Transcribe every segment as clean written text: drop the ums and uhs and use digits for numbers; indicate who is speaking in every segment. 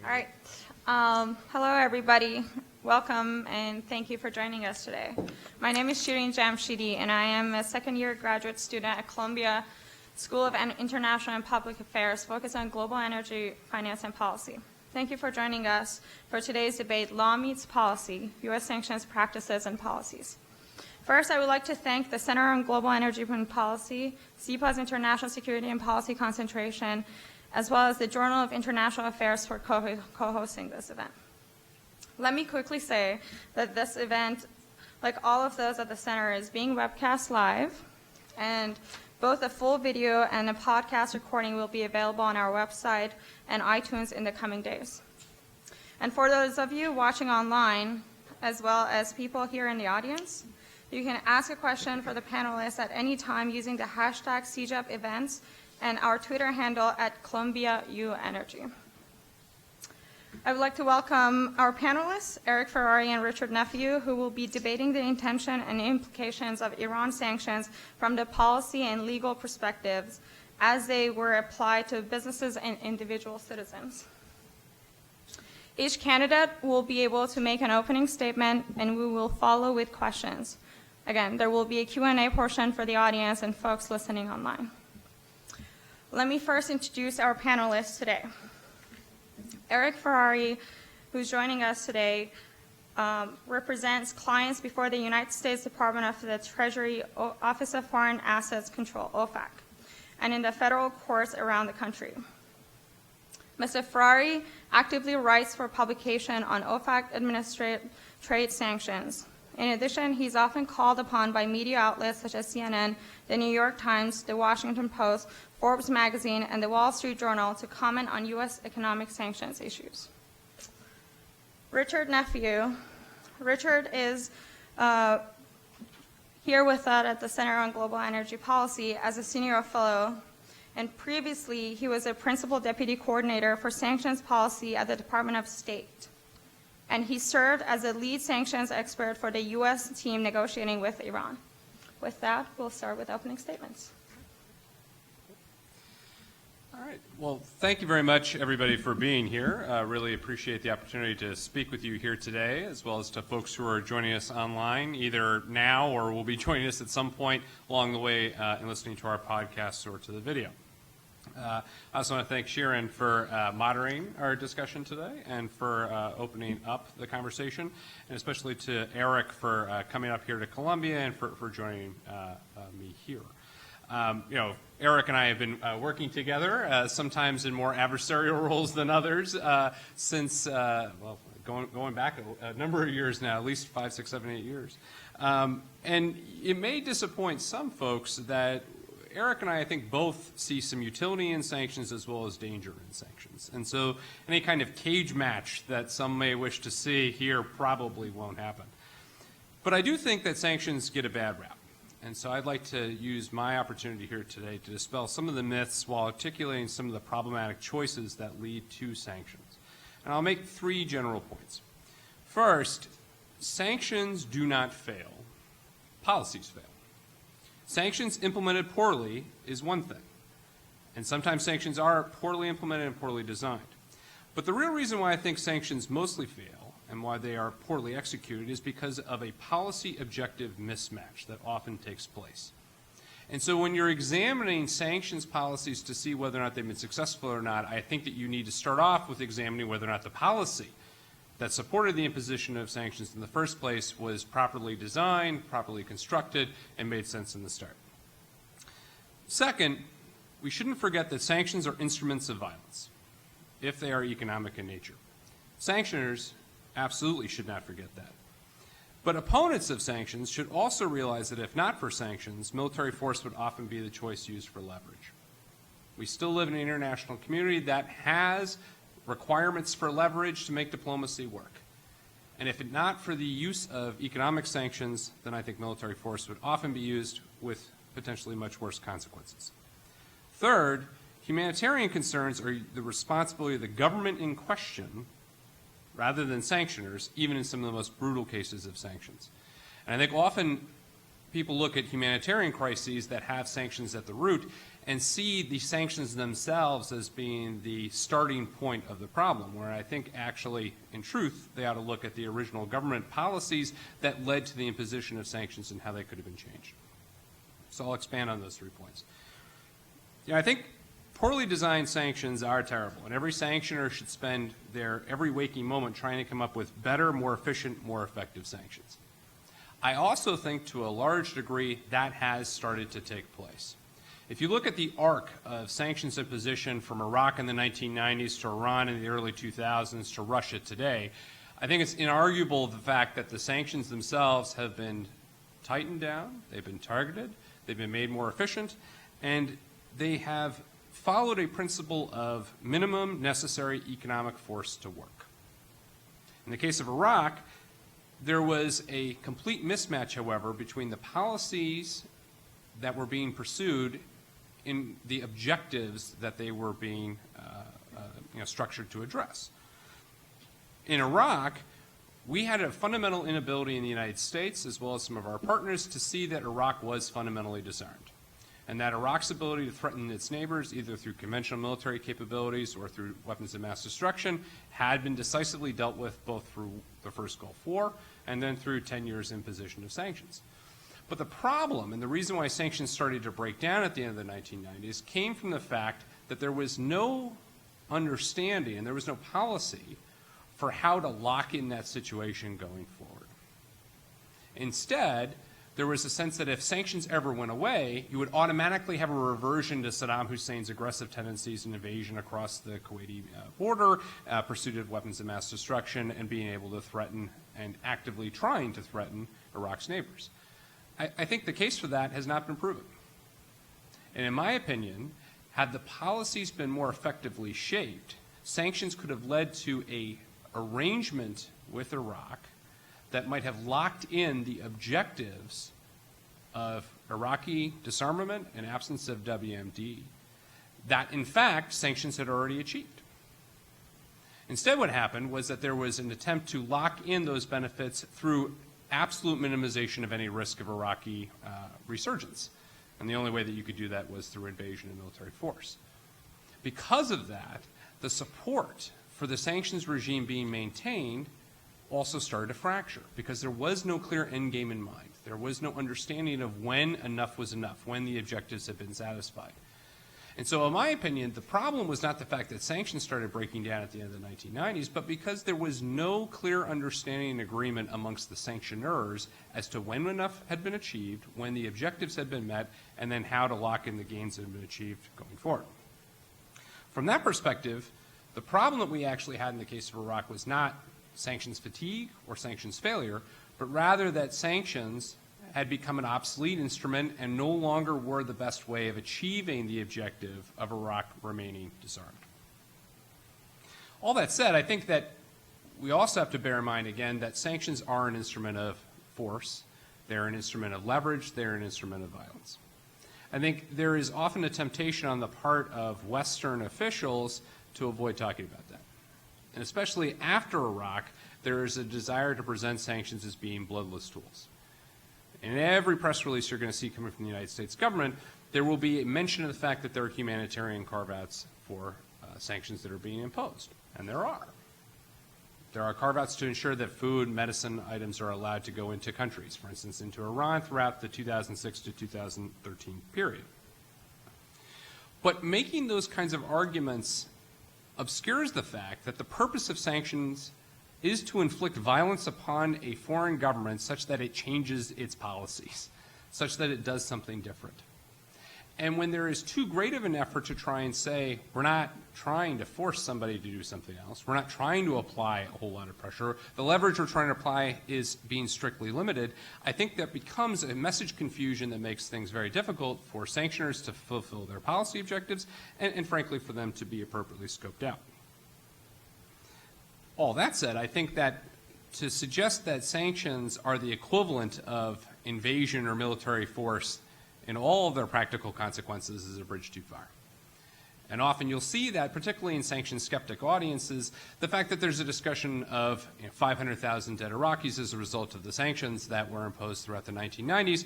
Speaker 1: All right. Hello, everybody. Welcome, and thank you for joining us today. My name is Shirin Jamshidi, and I am a second-year graduate student at Columbia School of International and Public Affairs, focused on global energy, finance, and policy. Thank you for joining us for today's debate, Law Meets Policy, U.S. Sanctions Practices and Policies. First, I would like to thank the Center on Global Energy and Policy, SIPA's International Security and Policy Concentration, as well as the Journal of International Affairs for co-hosting this event. Let me quickly say that this event, like all of those at the center, is being webcast live, and both a full video and a podcast recording will be available on our website and iTunes in the coming days. And for those of you watching online, as well as people here in the audience, you can ask a question for the panelists at any time using the hashtag CGEP events and our Twitter handle at ColumbiaUEnergy. I would like to welcome our panelists, Erich, Ferrari, and Richard Nephew, who will be debating the intention and implications of Iran sanctions from the policy and legal perspectives as they were applied to businesses and individual citizens. Each candidate will be able to make an opening statement, and we will follow with questions. Again, there will be a Q&A portion for the audience and folks listening online. Let me first introduce our panelists today. Erich Ferrari, who's joining us today, represents clients before the United States Department of the Treasury Office of Foreign Assets Control, OFAC, and in the federal courts around the country. Mr. Ferrari actively writes for publication on OFAC administered trade sanctions. In addition, he's often called upon by media outlets such as CNN, the New York Times, the Washington Post, Forbes magazine, and the Wall Street Journal to comment on U.S. economic sanctions issues. Richard Nephew. Richard is here with us at the Center on Global Energy Policy as a senior fellow, and previously he was a principal deputy coordinator for sanctions policy at the Department of State. And he served as a lead sanctions expert for the U.S. team negotiating with Iran. With that, we'll start with opening statements.
Speaker 2: All right. Well, thank you very much, everybody, for being here. Really appreciate the opportunity to speak with you here today, as well as to folks who are joining us online, either now or will be joining us at some point along the way in listening to our podcast or to the video. I also want to thank Shirin for moderating our discussion today and for opening up the conversation, and especially to Erich for coming up here to Columbia and for joining me here. Erich and I have been working together, sometimes in more adversarial roles than others, since, going back a number of years now, at least 5, 6, 7, 8 years. And it may disappoint some folks that Erich and I think, both see some utility in sanctions as well as danger in sanctions. And so any kind of cage match that some may wish to see here probably won't happen. But I do think that sanctions get a bad rap. And so I'd like to use my opportunity here today to dispel some of the myths while articulating some of the problematic choices that lead to sanctions. And I'll make 3 general points. First, sanctions do not fail. Policies fail. Sanctions implemented poorly is one thing, and sometimes sanctions are poorly implemented and poorly designed. But the real reason why I think sanctions mostly fail and why they are poorly executed is because of a policy objective mismatch that often takes place. And so when you're examining sanctions policies to see whether or not they've been successful or not, I think that you need to start off with examining whether or not the policy that supported the imposition of sanctions in the first place was properly designed, properly constructed, and made sense in the start. Second, we shouldn't forget that sanctions are instruments of violence, if they are economic in nature. Sanctioners absolutely should not forget that. But opponents of sanctions should also realize that if not for sanctions, military force would often be the choice used for leverage. We still live in an international community that has requirements for leverage to make diplomacy work. And if not for the use of economic sanctions, then I think military force would often be used with potentially much worse consequences. Third, humanitarian concerns are the responsibility of the government in question rather than sanctioners, even in some of the most brutal cases of sanctions. And I think often people look at humanitarian crises that have sanctions at the root and see the sanctions themselves as being the starting point of the problem, where I think actually, in truth, they ought to look at the original government policies that led to the imposition of sanctions and how they could have been changed. So I'll expand on those 3 points. I think poorly designed sanctions are terrible, and every sanctioner should spend their every waking moment trying to come up with better, more efficient, more effective sanctions. I also think, to a large degree, that has started to take place. If you look at the arc of sanctions imposition from Iraq in the 1990s to Iran in the early 2000s to Russia today, I think it's inarguable the fact that the sanctions themselves have been tightened down, they've been targeted, they've been made more efficient, and they have followed a principle of minimum necessary economic force to work. In the case of Iraq, there was a complete mismatch, however, between the policies that were being pursued in the objectives that they were being structured to address. In Iraq, we had a fundamental inability in the United States, as well as some of our partners, to see that Iraq was fundamentally disarmed, and that Iraq's ability to threaten its neighbors, either through conventional military capabilities or through weapons of mass destruction, had been decisively dealt with both through the first Gulf War and then through 10 years imposition of sanctions. But the problem, and the reason why sanctions started to break down at the end of the 1990s, came from the fact that there was no understanding and there was no policy for how to lock in that situation going forward. Instead, there was a sense that if sanctions ever went away, you would automatically have a reversion to Saddam Hussein's aggressive tendencies and invasion across the Kuwaiti border, pursuit of weapons of mass destruction, and being able to threaten and actively trying to threaten Iraq's neighbors. I think the case for that has not been proven. And in my opinion, had the policies been more effectively shaped, sanctions could have led to an arrangement with Iraq that might have locked in the objectives of Iraqi disarmament and absence of WMD that, in fact, sanctions had already achieved. Instead, what happened was that there was an attempt to lock in those benefits through absolute minimization of any risk of Iraqi resurgence. And the only way that you could do that was through invasion and military force. Because of that, the support for the sanctions regime being maintained also started to fracture, because there was no clear end game in mind. There was no understanding of when enough was enough, when the objectives had been satisfied. And so, in my opinion, the problem was not the fact that sanctions started breaking down at the end of the 1990s, but because there was no clear understanding and agreement amongst the sanctioners as to when enough had been achieved, when the objectives had been met, and then how to lock in the gains that had been achieved going forward. From that perspective, the problem that we actually had in the case of Iraq was not sanctions fatigue or sanctions failure, but rather that sanctions had become an obsolete instrument and no longer were the best way of achieving the objective of Iraq remaining disarmed. All that said, I think that we also have to bear in mind, again, that sanctions are an instrument of force. They're an instrument of leverage. They're an instrument of violence. I think there is often a temptation on the part of Western officials to avoid talking about that. And especially after Iraq, there is a desire to present sanctions as being bloodless tools. In every press release you're going to see coming from the United States government, there will be a mention of the fact that there are humanitarian carve-outs for sanctions that are being imposed. And there are. There are carve-outs to ensure that food, medicine items are allowed to go into countries, for instance, into Iran throughout the 2006 to 2013 period. But making those kinds of arguments obscures the fact that the purpose of sanctions is to inflict violence upon a foreign government such that it changes its policies, such that it does something different. And when there is too great of an effort to try and say, we're not trying to force somebody to do something else, we're not trying to apply a whole lot of pressure, the leverage we're trying to apply is being strictly limited, I think that becomes a message confusion that makes things very difficult for sanctioners to fulfill their policy objectives and frankly, for them to be appropriately scoped out. All that said, I think that to suggest that sanctions are the equivalent of invasion or military force in all of their practical consequences is a bridge too far. And often you'll see that, particularly in sanction skeptic audiences, the fact that there's a discussion of 500,000 dead Iraqis as a result of the sanctions that were imposed throughout the 1990s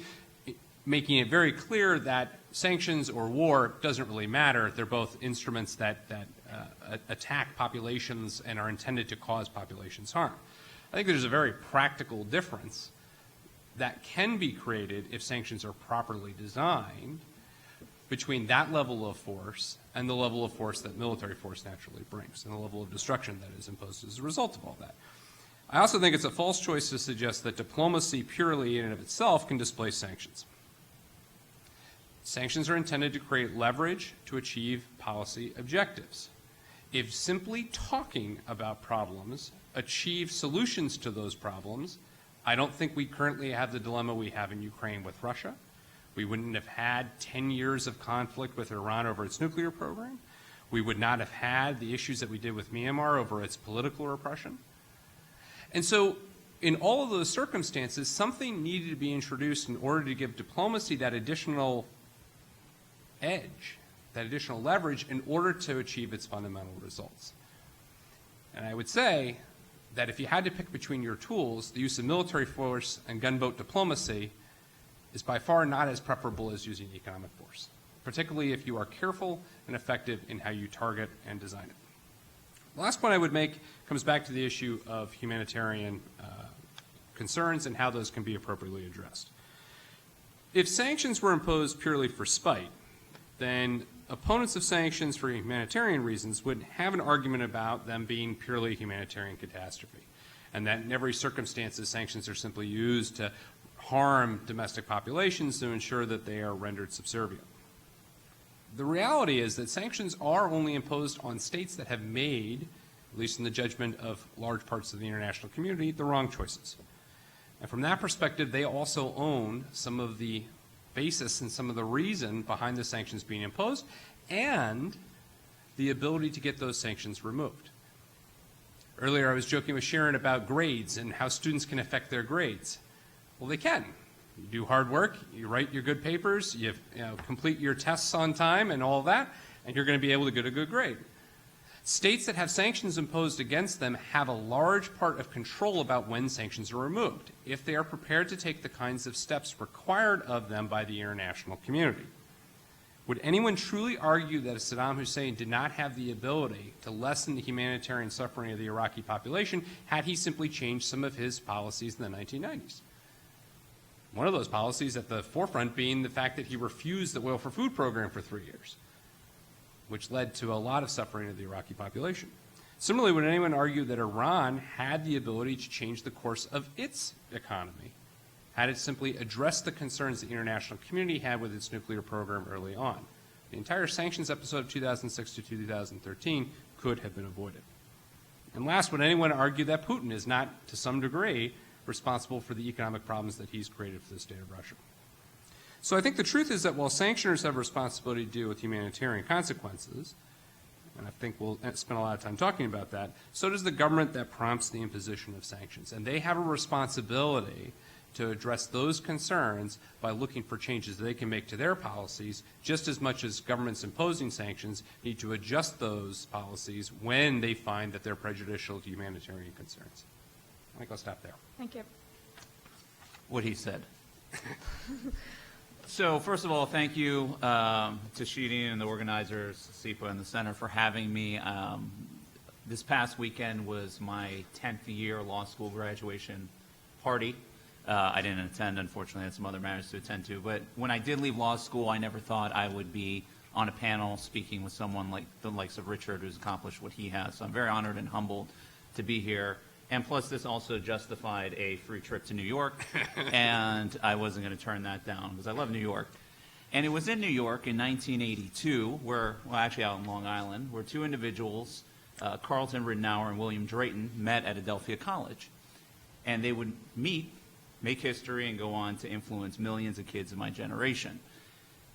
Speaker 2: making it very clear that sanctions or war doesn't really matter. They're both instruments that attack populations and are intended to cause populations harm. I think there's a very practical difference that can be created if sanctions are properly designed between that level of force and the level of force that military force naturally brings, and the level of destruction that is imposed as a result of all that. I also think it's a false choice to suggest that diplomacy purely in and of itself can displace sanctions. Sanctions are intended to create leverage to achieve policy objectives. If simply talking about problems achieves solutions to those problems, I don't think we currently have the dilemma we have in Ukraine with Russia. We wouldn't have had 10 years of conflict with Iran over its nuclear program. We would not have had the issues that we did with Myanmar over its political repression. And so in all of those circumstances, something needed to be introduced in order to give diplomacy that additional edge, that additional leverage in order to achieve its fundamental results. And I would say that if you had to pick between your tools, the use of military force and gunboat diplomacy is by far not as preferable as using economic force, particularly if you are careful and effective in how you target and design it. The last point I would make comes back to the issue of humanitarian concerns and how those can be appropriately addressed. If sanctions were imposed purely for spite, then opponents of sanctions for humanitarian reasons would have an argument about them being purely a humanitarian catastrophe, and that in every circumstance sanctions are simply used to harm domestic populations to ensure that they are rendered subservient. The reality is that sanctions are only imposed on states that have made, at least in the judgment of large parts of the international community, the wrong choices. And from that perspective, they also own some of the basis and some of the reason behind the sanctions being imposed and the ability to get those sanctions removed. Earlier I was joking with Sharon about grades and how students can affect their grades. Well, they can. You do hard work, you write your good papers, you complete your tests on time and all that, and you're going to be able to get a good grade. States that have sanctions imposed against them have a large part of control about when sanctions are removed, if they are prepared to take the kinds of steps required of them by the international community. Would anyone truly argue that Saddam Hussein did not have the ability to lessen the humanitarian suffering of the Iraqi population had he simply changed some of his policies in the 1990s? One of those policies at the forefront being the fact that he refused the Oil for Food program for 3 years, which led to a lot of suffering of the Iraqi population. Similarly, would anyone argue that Iran had the ability to change the course of its economy had it simply addressed the concerns the international community had with its nuclear program early on? The entire sanctions episode of 2006 to 2013 could have been avoided. And last, would anyone argue that Putin is not, to some degree, responsible for the economic problems that he's created for the state of Russia? So I think the truth is that while sanctioners have a responsibility to deal with humanitarian consequences, and I think we'll spend a lot of time talking about that, so does the government that prompts the imposition of sanctions. And they have a responsibility to address those concerns by looking for changes that they can make to their policies, just as much as governments imposing sanctions need to adjust those policies when they find that they're prejudicial to humanitarian concerns. I think I'll stop there.
Speaker 1: Thank you.
Speaker 3: What he said. So first of all, thank you to Sheedy and the organizers, SIPA and the Center, for having me. This past weekend was my 10th year law school graduation party. I didn't attend, unfortunately. I had some other matters to attend to. But when I did leave law school, I never thought I would be on a panel speaking with someone like the likes of Richard, who's accomplished what he has. So I'm very honored and humbled to be here. And plus, this also justified a free trip to New York, and I wasn't going to turn that down because I love New York. And it was in New York in 1982, where, well, actually out in Long Island, where two individuals, Carlton Ridenour and William Drayton, met at Adelphia College. And they would meet, make history, and go on to influence millions of kids of my generation.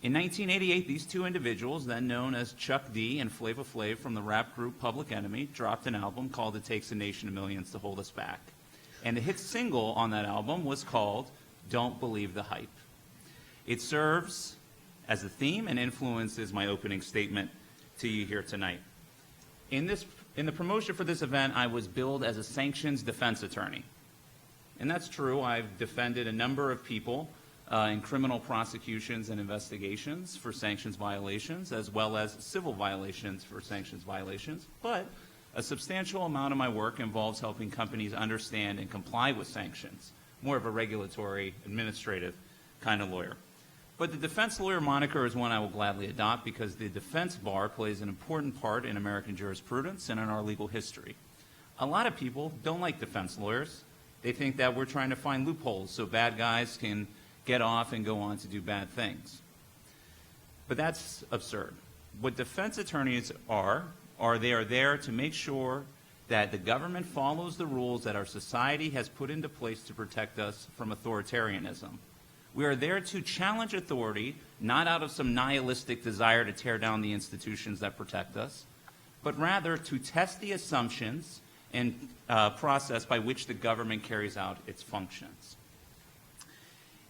Speaker 3: In 1988, these two individuals, then known as Chuck D and Flava Flav from the rap group Public Enemy, dropped an album called It Takes a Nation of Millions to Hold Us Back. And the hit single on that album was called Don't Believe the Hype. It serves as a theme and influences my opening statement to you here tonight. In the promotion for this event, I was billed as a Sanctions Defense Attorney. And that's true. I've defended a number of people in criminal prosecutions and investigations for sanctions violations, as well as civil violations for sanctions violations. But a substantial amount of my work involves helping companies understand and comply with sanctions, more of a regulatory, administrative kind of lawyer. But the defense lawyer moniker is one I will gladly adopt because the defense bar plays an important part in American jurisprudence and in our legal history. A lot of people don't like defense lawyers. They think that we're trying to find loopholes so bad guys can get off and go on to do bad things. But that's absurd. What defense attorneys are they are there to make sure that the government follows the rules that our society has put into place to protect us from authoritarianism. We are there to challenge authority, not out of some nihilistic desire to tear down the institutions that protect us, but rather to test the assumptions and process by which the government carries out its functions.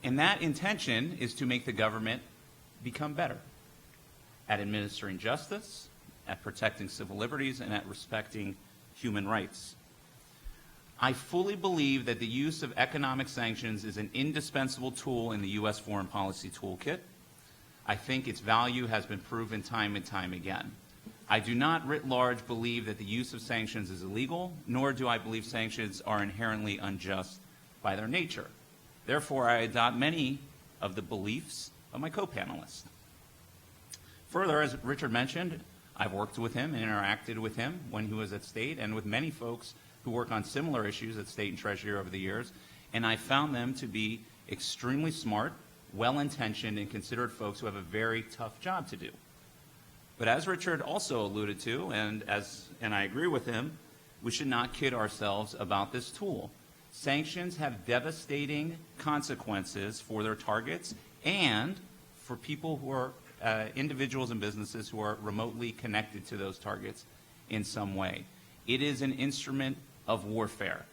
Speaker 3: And that intention is to make the government become better at administering justice, at protecting civil liberties, and at respecting human rights. I fully believe that the use of economic sanctions is an indispensable tool in the U.S. foreign policy toolkit. I think its value has been proven time and time again. I do not writ large believe that the use of sanctions is illegal, nor do I believe sanctions are inherently unjust by their nature. Therefore, I adopt many of the beliefs of my co-panelists. Further, as Richard mentioned, I've worked with him and interacted with him when he was at State and with many folks who work on similar issues at State and Treasury over the years, and I found them to be extremely smart, well-intentioned, and considered folks who have a very tough job to do. But as Richard also alluded to, and I agree with him, we should not kid ourselves about this tool. Sanctions have devastating consequences for their targets and for people who are individuals and businesses who are remotely connected to those targets in some way. It is an instrument of warfare.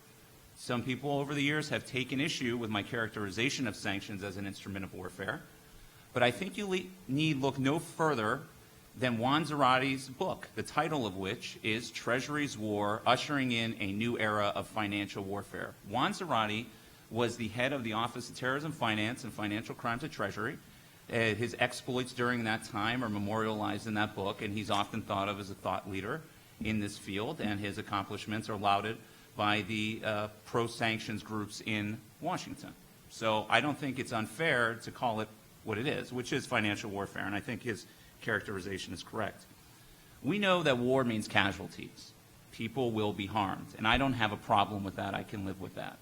Speaker 3: Some people over the years have taken issue with my characterization of sanctions as an instrument of warfare, but I think you need look no further than Juan Zarati's book, the title of which is Treasury's War, Ushering in a New Era of Financial Warfare. Juan Zarati was the head of the Office of Terrorism Finance and Financial Crimes at Treasury. His exploits during that time are memorialized in that book, and he's often thought of as a thought leader in this field, and his accomplishments are lauded by the pro-sanctions groups in Washington. So I don't think it's unfair to call it what it is, which is financial warfare, and I think his characterization is correct. We know that war means casualties. People will be harmed, and I don't have a problem with that. I can live with that.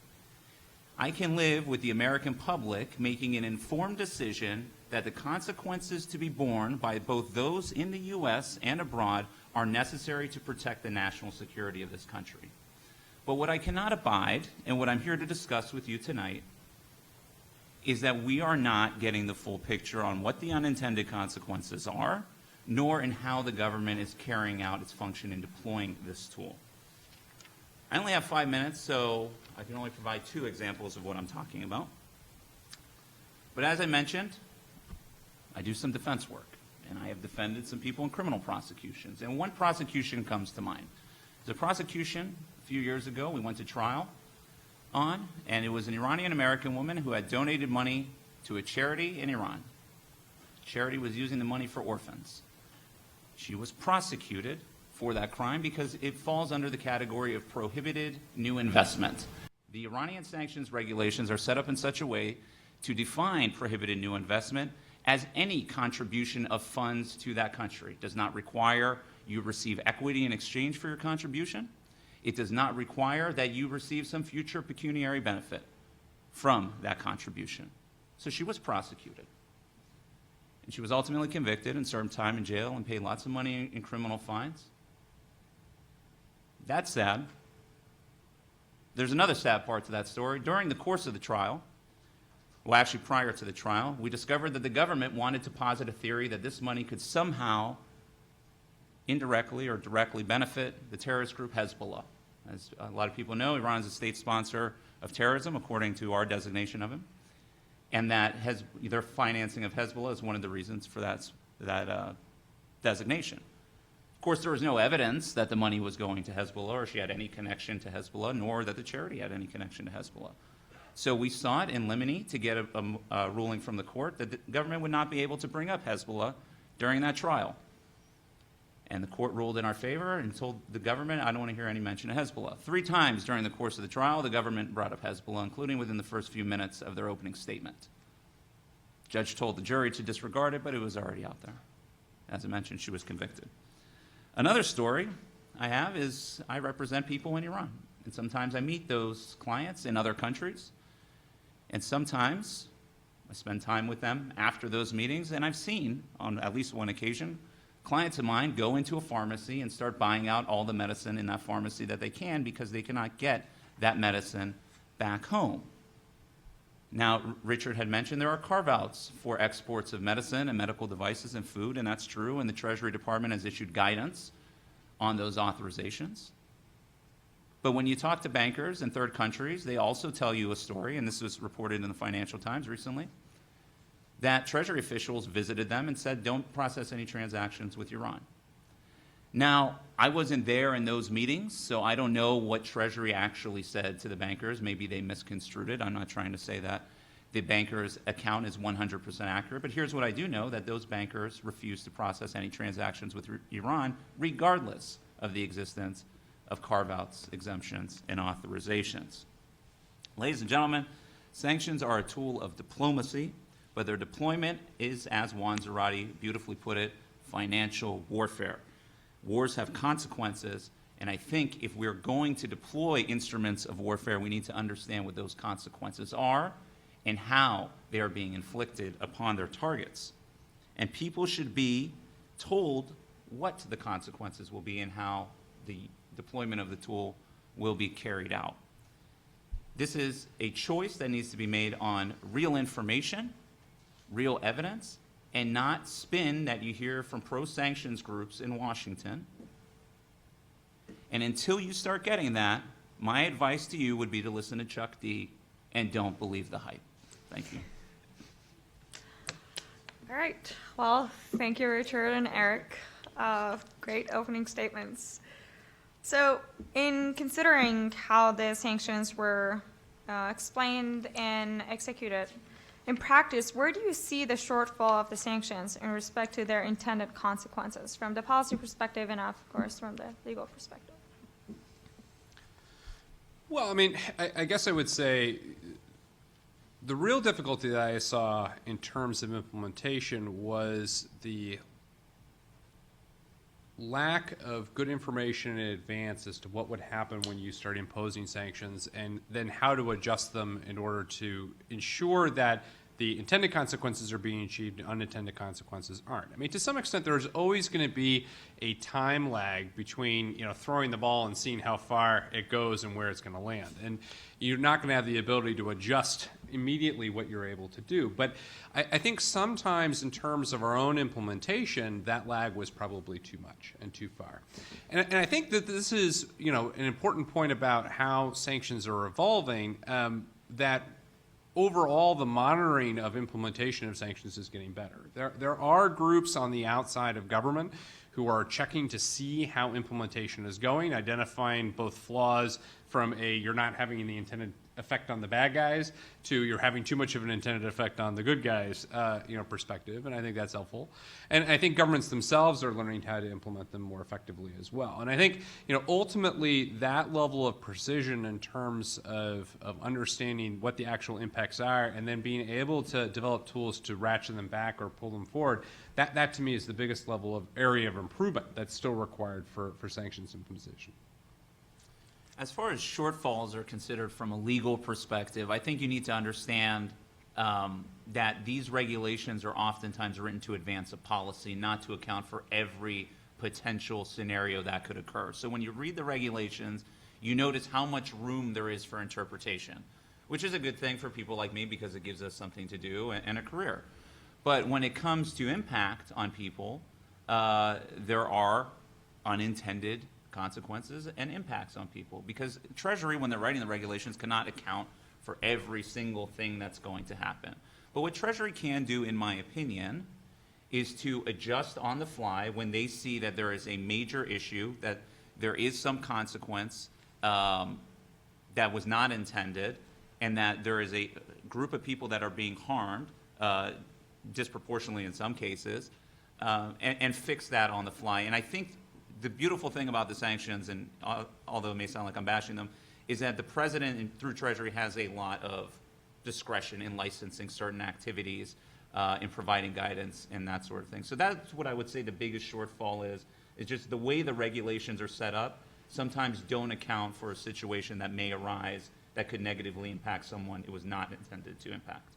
Speaker 3: I can live with the American public making an informed decision that the consequences to be borne by both those in the U.S. and abroad are necessary to protect the national security of this country. But what I cannot abide, and what I'm here to discuss with you tonight, is that we are not getting the full picture on what the unintended consequences are, nor in how the government is carrying out its function in deploying this tool. I only have 5 minutes, so I can only provide 2 examples of what I'm talking about. But as I mentioned, I do some defense work, and I have defended some people in criminal prosecutions. And one prosecution comes to mind. There's a prosecution a few years ago we went to trial on, and it was an Iranian-American woman who had donated money to a charity in Iran. The charity was using the money for orphans. She was prosecuted for that crime because it falls under the category of prohibited new investment. The Iranian sanctions regulations are set up in such a way to define prohibited new investment as any contribution of funds to that country. It does not require you receive equity in exchange for your contribution. It does not require that you receive some future pecuniary benefit from that contribution. So she was prosecuted. And she was ultimately convicted and served time in jail and paid lots of money in criminal fines. That's sad. There's another sad part to that story. During the course of the trial, well, actually prior to the trial, we discovered that the government wanted to posit a theory that this money could somehow indirectly or directly benefit the terrorist group Hezbollah. As a lot of people know, Iran is a state sponsor of terrorism, according to our designation of him, and that their financing of Hezbollah is one of the reasons for that designation. Of course, there was no evidence that the money was going to Hezbollah or she had any connection to Hezbollah, nor that the charity had any connection to Hezbollah. So we sought in limine to get a ruling from the court that the government would not be able to bring up Hezbollah during that trial. And the court ruled in our favor and told the government, I don't want to hear any mention of Hezbollah. 3 times during the course of the trial, the government brought up Hezbollah, including within the first few minutes of their opening statement. Judge told the jury to disregard it, but it was already out there. As I mentioned, she was convicted. Another story I have is I represent people in Iran. And sometimes I meet those clients in other countries. And sometimes I spend time with them after those meetings. And I've seen, on at least one occasion, clients of mine go into a pharmacy and start buying out all the medicine in that pharmacy that they can because they cannot get that medicine back home. Now, Richard had mentioned there are carve-outs for exports of medicine and medical devices and food, and that's true, and the Treasury Department has issued guidance on those authorizations. But when you talk to bankers in third countries, they also tell you a story, and this was reported in the Financial Times recently, that Treasury officials visited them and said, don't process any transactions with Iran. Now, I wasn't there in those meetings, so I don't know what Treasury actually said to the bankers. Maybe they misconstrued it. I'm not trying to say that the banker's account is 100% accurate, but here's what I do know, that those bankers refused to process any transactions with Iran, regardless of the existence of carve-outs, exemptions, and authorizations. Ladies and gentlemen, sanctions are a tool of diplomacy, but their deployment is, as Juan Zarate beautifully put it, financial warfare. Wars have consequences, and I think if we're going to deploy instruments of warfare, we need to understand what those consequences are and how they are being inflicted upon their targets. And people should be told what the consequences will be and how the deployment of the tool will be carried out. This is a choice that needs to be made on real information, real evidence, and not spin that you hear from pro-sanctions groups in Washington. And until you start getting that, my advice to you would be to listen to Chuck D and don't believe the hype. Thank you.
Speaker 1: All right. Well, thank you, Richard and Erich. Great opening statements. So in considering how the sanctions were explained and executed, in practice, where do you see the shortfall of the sanctions in respect to their intended consequences, from the policy perspective and, of course, from the legal perspective?
Speaker 2: Well, I mean, I guess I would say the real difficulty that I saw in terms of implementation was the lack of good information in advance as to what would happen when you start imposing sanctions, and then how to adjust them in order to ensure that the intended consequences are being achieved and unintended consequences aren't. I mean, to some extent, there's always going to be a time lag between, throwing the ball and seeing how far it goes and where it's going to land. And you're not going to have the ability to adjust immediately what you're able to do. But I think sometimes in terms of our own implementation, that lag was probably too much and too far. And I think that this is, an important point about how sanctions are evolving, that overall, the monitoring of implementation of sanctions is getting better. There are groups on the outside of government who are checking to see how implementation is going, identifying both flaws from you're not having the intended effect on the bad guys to you're having too much of an intended effect on the good guys, perspective, and I think that's helpful. And I think governments themselves are learning how to implement them more effectively as well. And I think, ultimately that level of precision in terms of understanding what the actual impacts are and then being able to develop tools to ratchet them back or pull them forward, that to me is the biggest level of area of improvement that's still required for sanctions implementation.
Speaker 3: As far as shortfalls are considered from a legal perspective, I think you need to understand that these regulations are oftentimes written to advance a policy, not to account for every potential scenario that could occur. So when you read the regulations, you notice how much room there is for interpretation, which is a good thing for people like me because it gives us something to do and a career. But when it comes to impact on people, there are unintended consequences and impacts on people, because Treasury, when they're writing the regulations, cannot account for every single thing that's going to happen. But what Treasury can do, in my opinion, is to adjust on the fly when they see that there is a major issue, that there is some consequence that was not intended, and that there is a group of people that are being harmed, disproportionately in some cases, and fix that on the fly. And I think the beautiful thing about the sanctions, and although it may sound like I'm bashing them, is that the president and through Treasury has a lot of discretion in licensing certain activities, in providing guidance and that sort of thing. So that's what I would say the biggest shortfall is just the way the regulations are set up sometimes don't account for a situation that may arise that could negatively impact someone it was not intended to impact.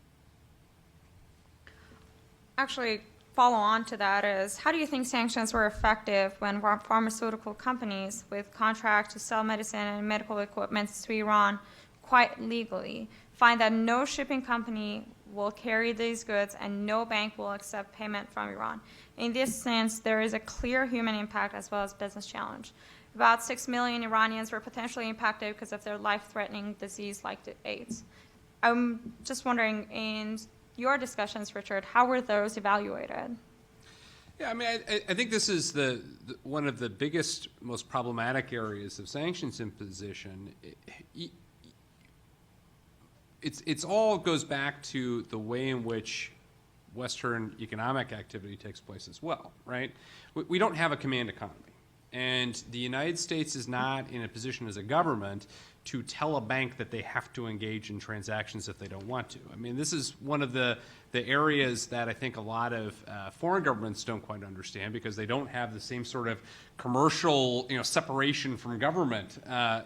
Speaker 1: Actually, follow on to that is, how do you think sanctions were effective when pharmaceutical companies with contracts to sell medicine and medical equipment to Iran quite legally find that no shipping company will carry these goods and no bank will accept payment from Iran? In this sense, there is a clear human impact as well as business challenge. About 6 million Iranians were potentially impacted because of their life-threatening disease like AIDS. I'm just wondering, in your discussions, Richard, how were those evaluated?
Speaker 2: Yeah, I mean, I think this is one of the biggest, most problematic areas of sanctions imposition. It's all goes back to the way in which Western economic activity takes place as well, right? We don't have a command economy. And the United States is not in a position as a government to tell a bank that they have to engage in transactions if they don't want to. I mean, this is one of the areas that I think a lot of foreign governments don't quite understand, because they don't have the same sort of commercial, separation from government,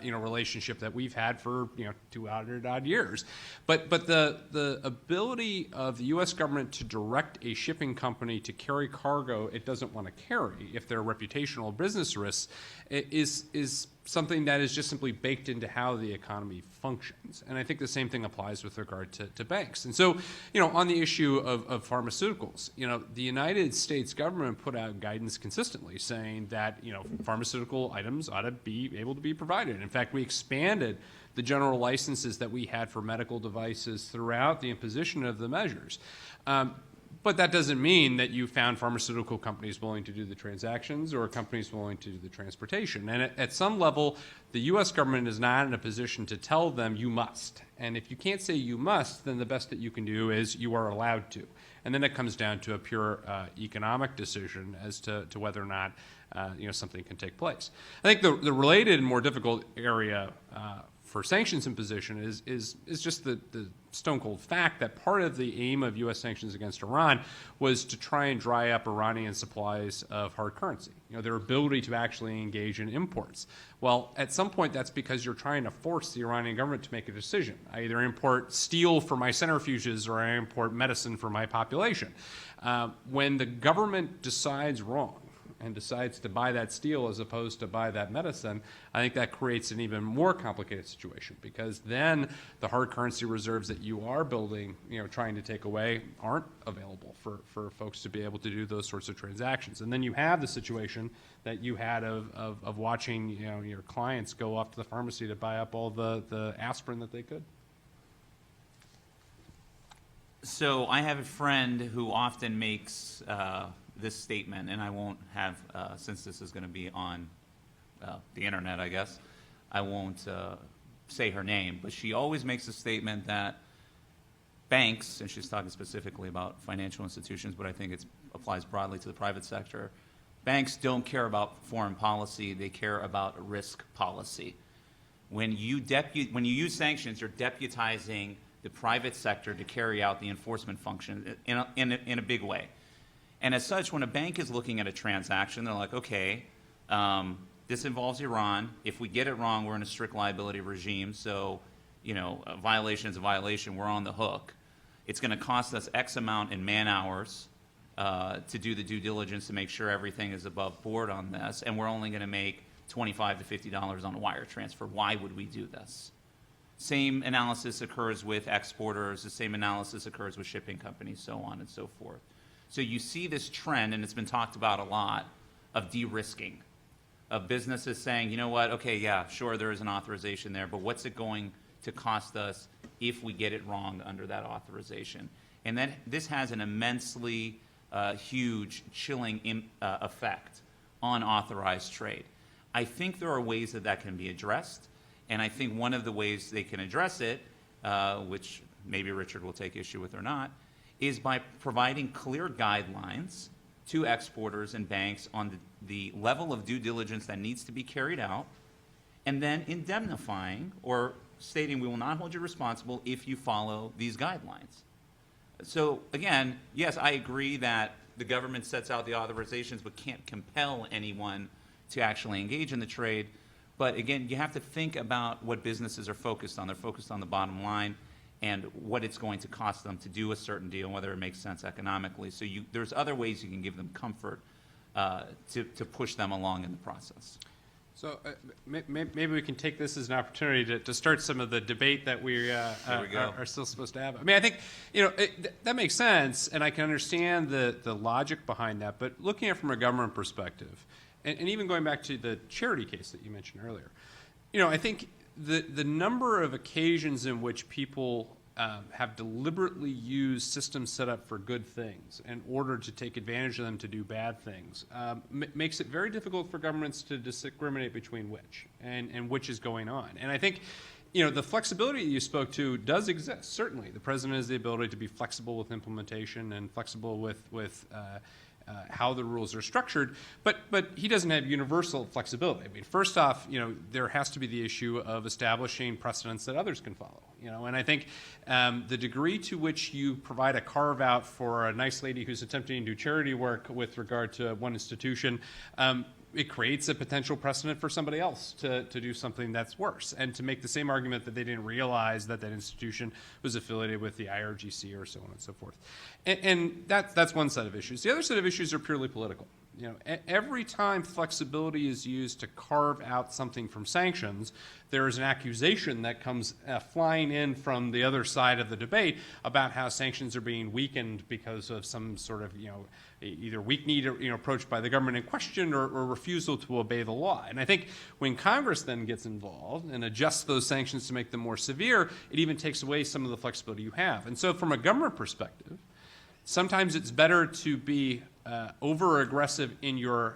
Speaker 2: relationship that we've had for, 200 odd years. But the ability of the U.S. government to direct a shipping company to carry cargo it doesn't want to carry if there are reputational business risks is something that is just simply baked into how the economy functions. And I think the same thing applies with regard to banks. And so, on the issue of pharmaceuticals, the United States government put out guidance consistently saying that, pharmaceutical items ought to be able to be provided. In fact, we expanded the general licenses that we had for medical devices throughout the imposition of the measures. But that doesn't mean that you found pharmaceutical companies willing to do the transactions or companies willing to do the transportation. And at some level, the U.S. government is not in a position to tell them you must. And if you can't say you must, then the best that you can do is you are allowed to. And then it comes down to a pure economic decision as to whether or not something can take place. I think the related and more difficult area for sanctions imposition is just the stone cold fact that part of the aim of U.S. sanctions against Iran was to try and dry up Iranian supplies of hard currency, their ability to actually engage in imports. Well, at some point that's because you're trying to force the Iranian government to make a decision. I either import steel for my centrifuges or I import medicine for my population. When the government decides wrong and decides to buy that steel as opposed to buy that medicine, I think that creates an even more complicated situation, because then the hard currency reserves that you are building, trying to take away, aren't available for folks to be able to do those sorts of transactions. And then you have the situation that you had of watching, your clients go off to the pharmacy to buy up all the aspirin that they could.
Speaker 3: So I have a friend who often makes this statement, and I won't have, since this is going to be on the internet, I guess, I won't say her name, but she always makes a statement that banks, and she's talking specifically about financial institutions, but I think it applies broadly to the private sector, banks don't care about foreign policy, they care about risk policy. When you use sanctions, you're deputizing the private sector to carry out the enforcement function in a big way. And as such, when a bank is looking at a transaction, they're like, okay, this involves Iran. If we get it wrong, we're in a strict liability regime. So, a violation is a violation. We're on the hook. It's going to cost us X amount in man hours to do the due diligence to make sure everything is above board on this. And we're only going to make $25 to $50 on a wire transfer. Why would we do this? Same analysis occurs with exporters. The same analysis occurs with shipping companies, so on and so forth. So you see this trend, and it's been talked about a lot, of de-risking, of businesses saying, you know what, okay, yeah, sure, there is an authorization there, but what's it going to cost us if we get it wrong under that authorization? And then this has an immensely huge chilling effect on authorized trade. I think there are ways that can be addressed, and I think one of the ways they can address it which maybe Richard will take issue with or not, is by providing clear guidelines to exporters and banks on the level of due diligence that needs to be carried out, and then indemnifying or stating we will not hold you responsible if you follow these guidelines. So again, yes, I agree that the government sets out the authorizations but can't compel anyone to actually engage in the trade. But again, you have to think about what businesses are focused on. They're focused on the bottom line and what it's going to cost them to do a certain deal, whether it makes sense economically. So there's other ways you can give them comfort to push them along in the process.
Speaker 2: So maybe we can take this as an opportunity to start some of the debate that we are still supposed to have. I mean, I think, that makes sense, and I can understand the logic behind that. But looking at it from a government perspective, and even going back to the charity case that you mentioned earlier, I think the number of occasions in which people have deliberately used systems set up for good things in order to take advantage of them to do bad things makes it very difficult for governments to discriminate between which and which is going on. And I think, the flexibility you spoke to does exist. Certainly, the president has the ability to be flexible with implementation and flexible with how the rules are structured, but he doesn't have universal flexibility. I mean, first off, there has to be the issue of establishing precedents that others can follow. And I think the degree to which you provide a carve out for a nice lady who's attempting to do charity work with regard to one institution, it creates a potential precedent for somebody else to do something that's worse, and to make the same argument that they didn't realize that that institution was affiliated with the IRGC or so on and so forth. And that's one set of issues. The other set of issues are purely political. Every time flexibility is used to carve out something from sanctions, there is an accusation that comes flying in from the other side of the debate about how sanctions are being weakened because of some sort of, either weak-kneed approach by the government in question or refusal to obey the law. And I think when Congress then gets involved and adjusts those sanctions to make them more severe, it even takes away some of the flexibility you have. And so from a government perspective, sometimes it's better to be over-aggressive in your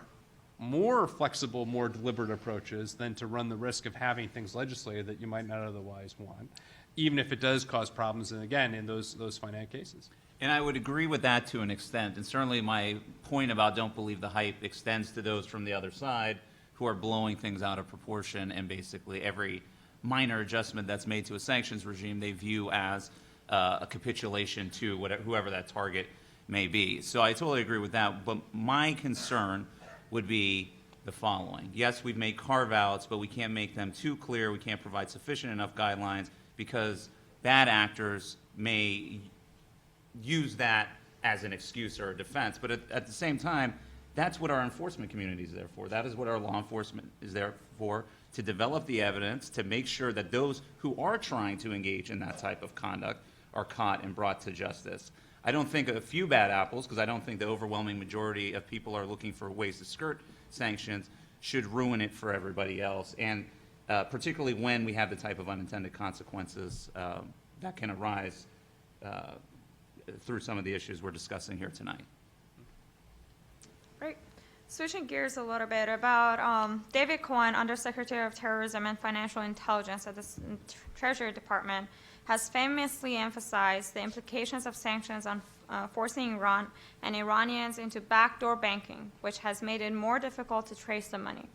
Speaker 2: more flexible, more deliberate approaches than to run the risk of having things legislated that you might not otherwise want, even if it does cause problems, and again, in those finite cases.
Speaker 3: And I would agree with that to an extent. And certainly my point about don't believe the hype extends to those from the other side who are blowing things out of proportion, and basically every minor adjustment that's made to a sanctions regime they view as a capitulation to whoever that target may be. So I totally agree with that. But my concern would be the following. Yes, we've made carve-outs, but we can't make them too clear. We can't provide sufficient enough guidelines because bad actors may use that as an excuse or a defense. But at the same time, that's what our enforcement community is there for. That is what our law enforcement is there for, to develop the evidence, to make sure that those who are trying to engage in that type of conduct are caught and brought to justice. I don't think a few bad apples, because I don't think the overwhelming majority of people are looking for ways to skirt sanctions, should ruin it for everybody else. And particularly when we have the type of unintended consequences that can arise through some of the issues we're discussing here tonight.
Speaker 1: Right. Switching gears a little bit about David Cohen, Undersecretary of Terrorism and Financial Intelligence at the Treasury Department, has famously emphasized the implications of sanctions on forcing Iran and Iranians into backdoor banking, which has made it more difficult to trace the money.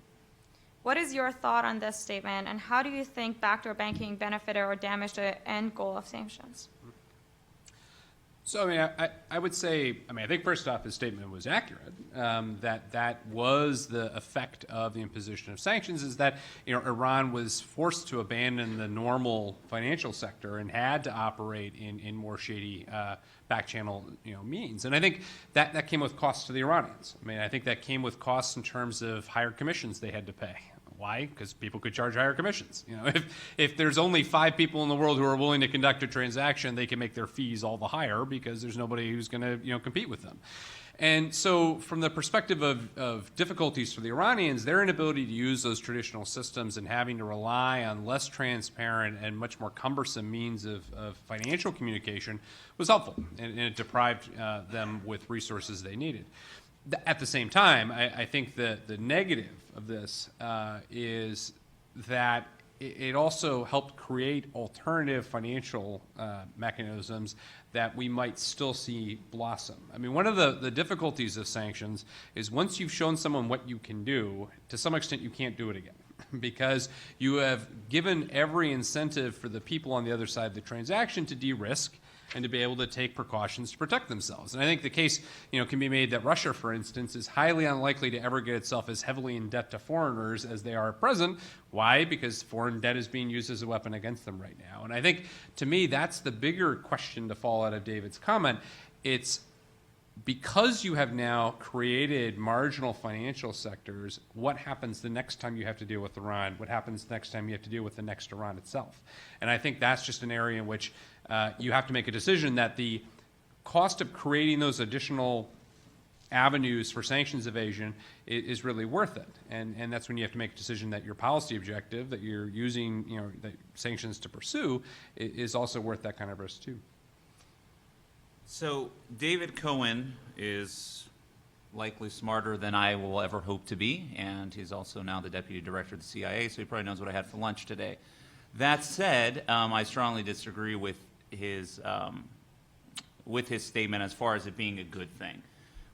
Speaker 1: What is your thought on this statement, and how do you think backdoor banking benefited or damaged the end goal of sanctions?
Speaker 2: So, I would say, I think first off, his statement was accurate, that was the effect of the imposition of sanctions, is that, Iran was forced to abandon the normal financial sector and had to operate in more shady back channel, means. And I think that came with costs to the Iranians. I think that came with costs in terms of higher commissions they had to pay. Why? Because people could charge higher commissions. If there's only 5 people in the world who are willing to conduct a transaction, they can make their fees all the higher because there's nobody who's going to compete with them. And so from the perspective of difficulties for the Iranians, their inability to use those traditional systems and having to rely on less transparent and much more cumbersome means of financial communication was helpful, and it deprived them with resources they needed. At the same time, I think the negative of this is that it also helped create alternative financial mechanisms that we might still see blossom. I mean, one of the difficulties of sanctions is once you've shown someone what you can do, to some extent you can't do it again because you have given every incentive for the people on the other side of the transaction to de-risk and to be able to take precautions to protect themselves. And I think the case, can be made that Russia, for instance, is highly unlikely to ever get itself as heavily in debt to foreigners as they are at present. Why? Because foreign debt is being used as a weapon against them right now. And I think, to me, that's the bigger question to fall out of David's comment. It's because you have now created marginal financial sectors, what happens the next time you have to deal with Iran? What happens next time you have to deal with the next Iran itself? And I think that's just an area in which you have to make a decision that the cost of creating those additional avenues for sanctions evasion is really worth it. And that's when you have to make a decision that your policy objective that you're using, the sanctions to pursue is also worth that kind of risk too.
Speaker 3: So David Cohen is likely smarter than I will ever hope to be, and he's also now the deputy director of the CIA, so he probably knows what I had for lunch today. That said, I strongly disagree with his statement as far as it being a good thing.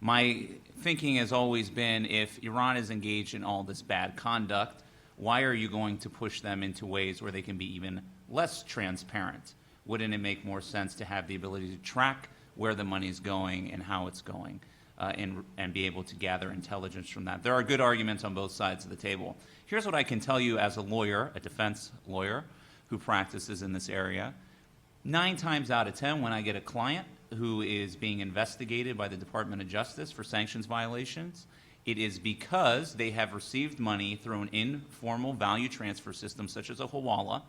Speaker 3: My thinking has always been, if Iran is engaged in all this bad conduct, why are you going to push them into ways where they can be even less transparent? Wouldn't it make more sense to have the ability to track where the money's going and how it's going, and be able to gather intelligence from that? There are good arguments on both sides of the table. Here's what I can tell you as a lawyer, a defense lawyer who practices in this area. 9 times out of 10, when I get a client who is being investigated by the Department of Justice for sanctions violations, it is because they have received money through an informal value transfer system such as a hawala,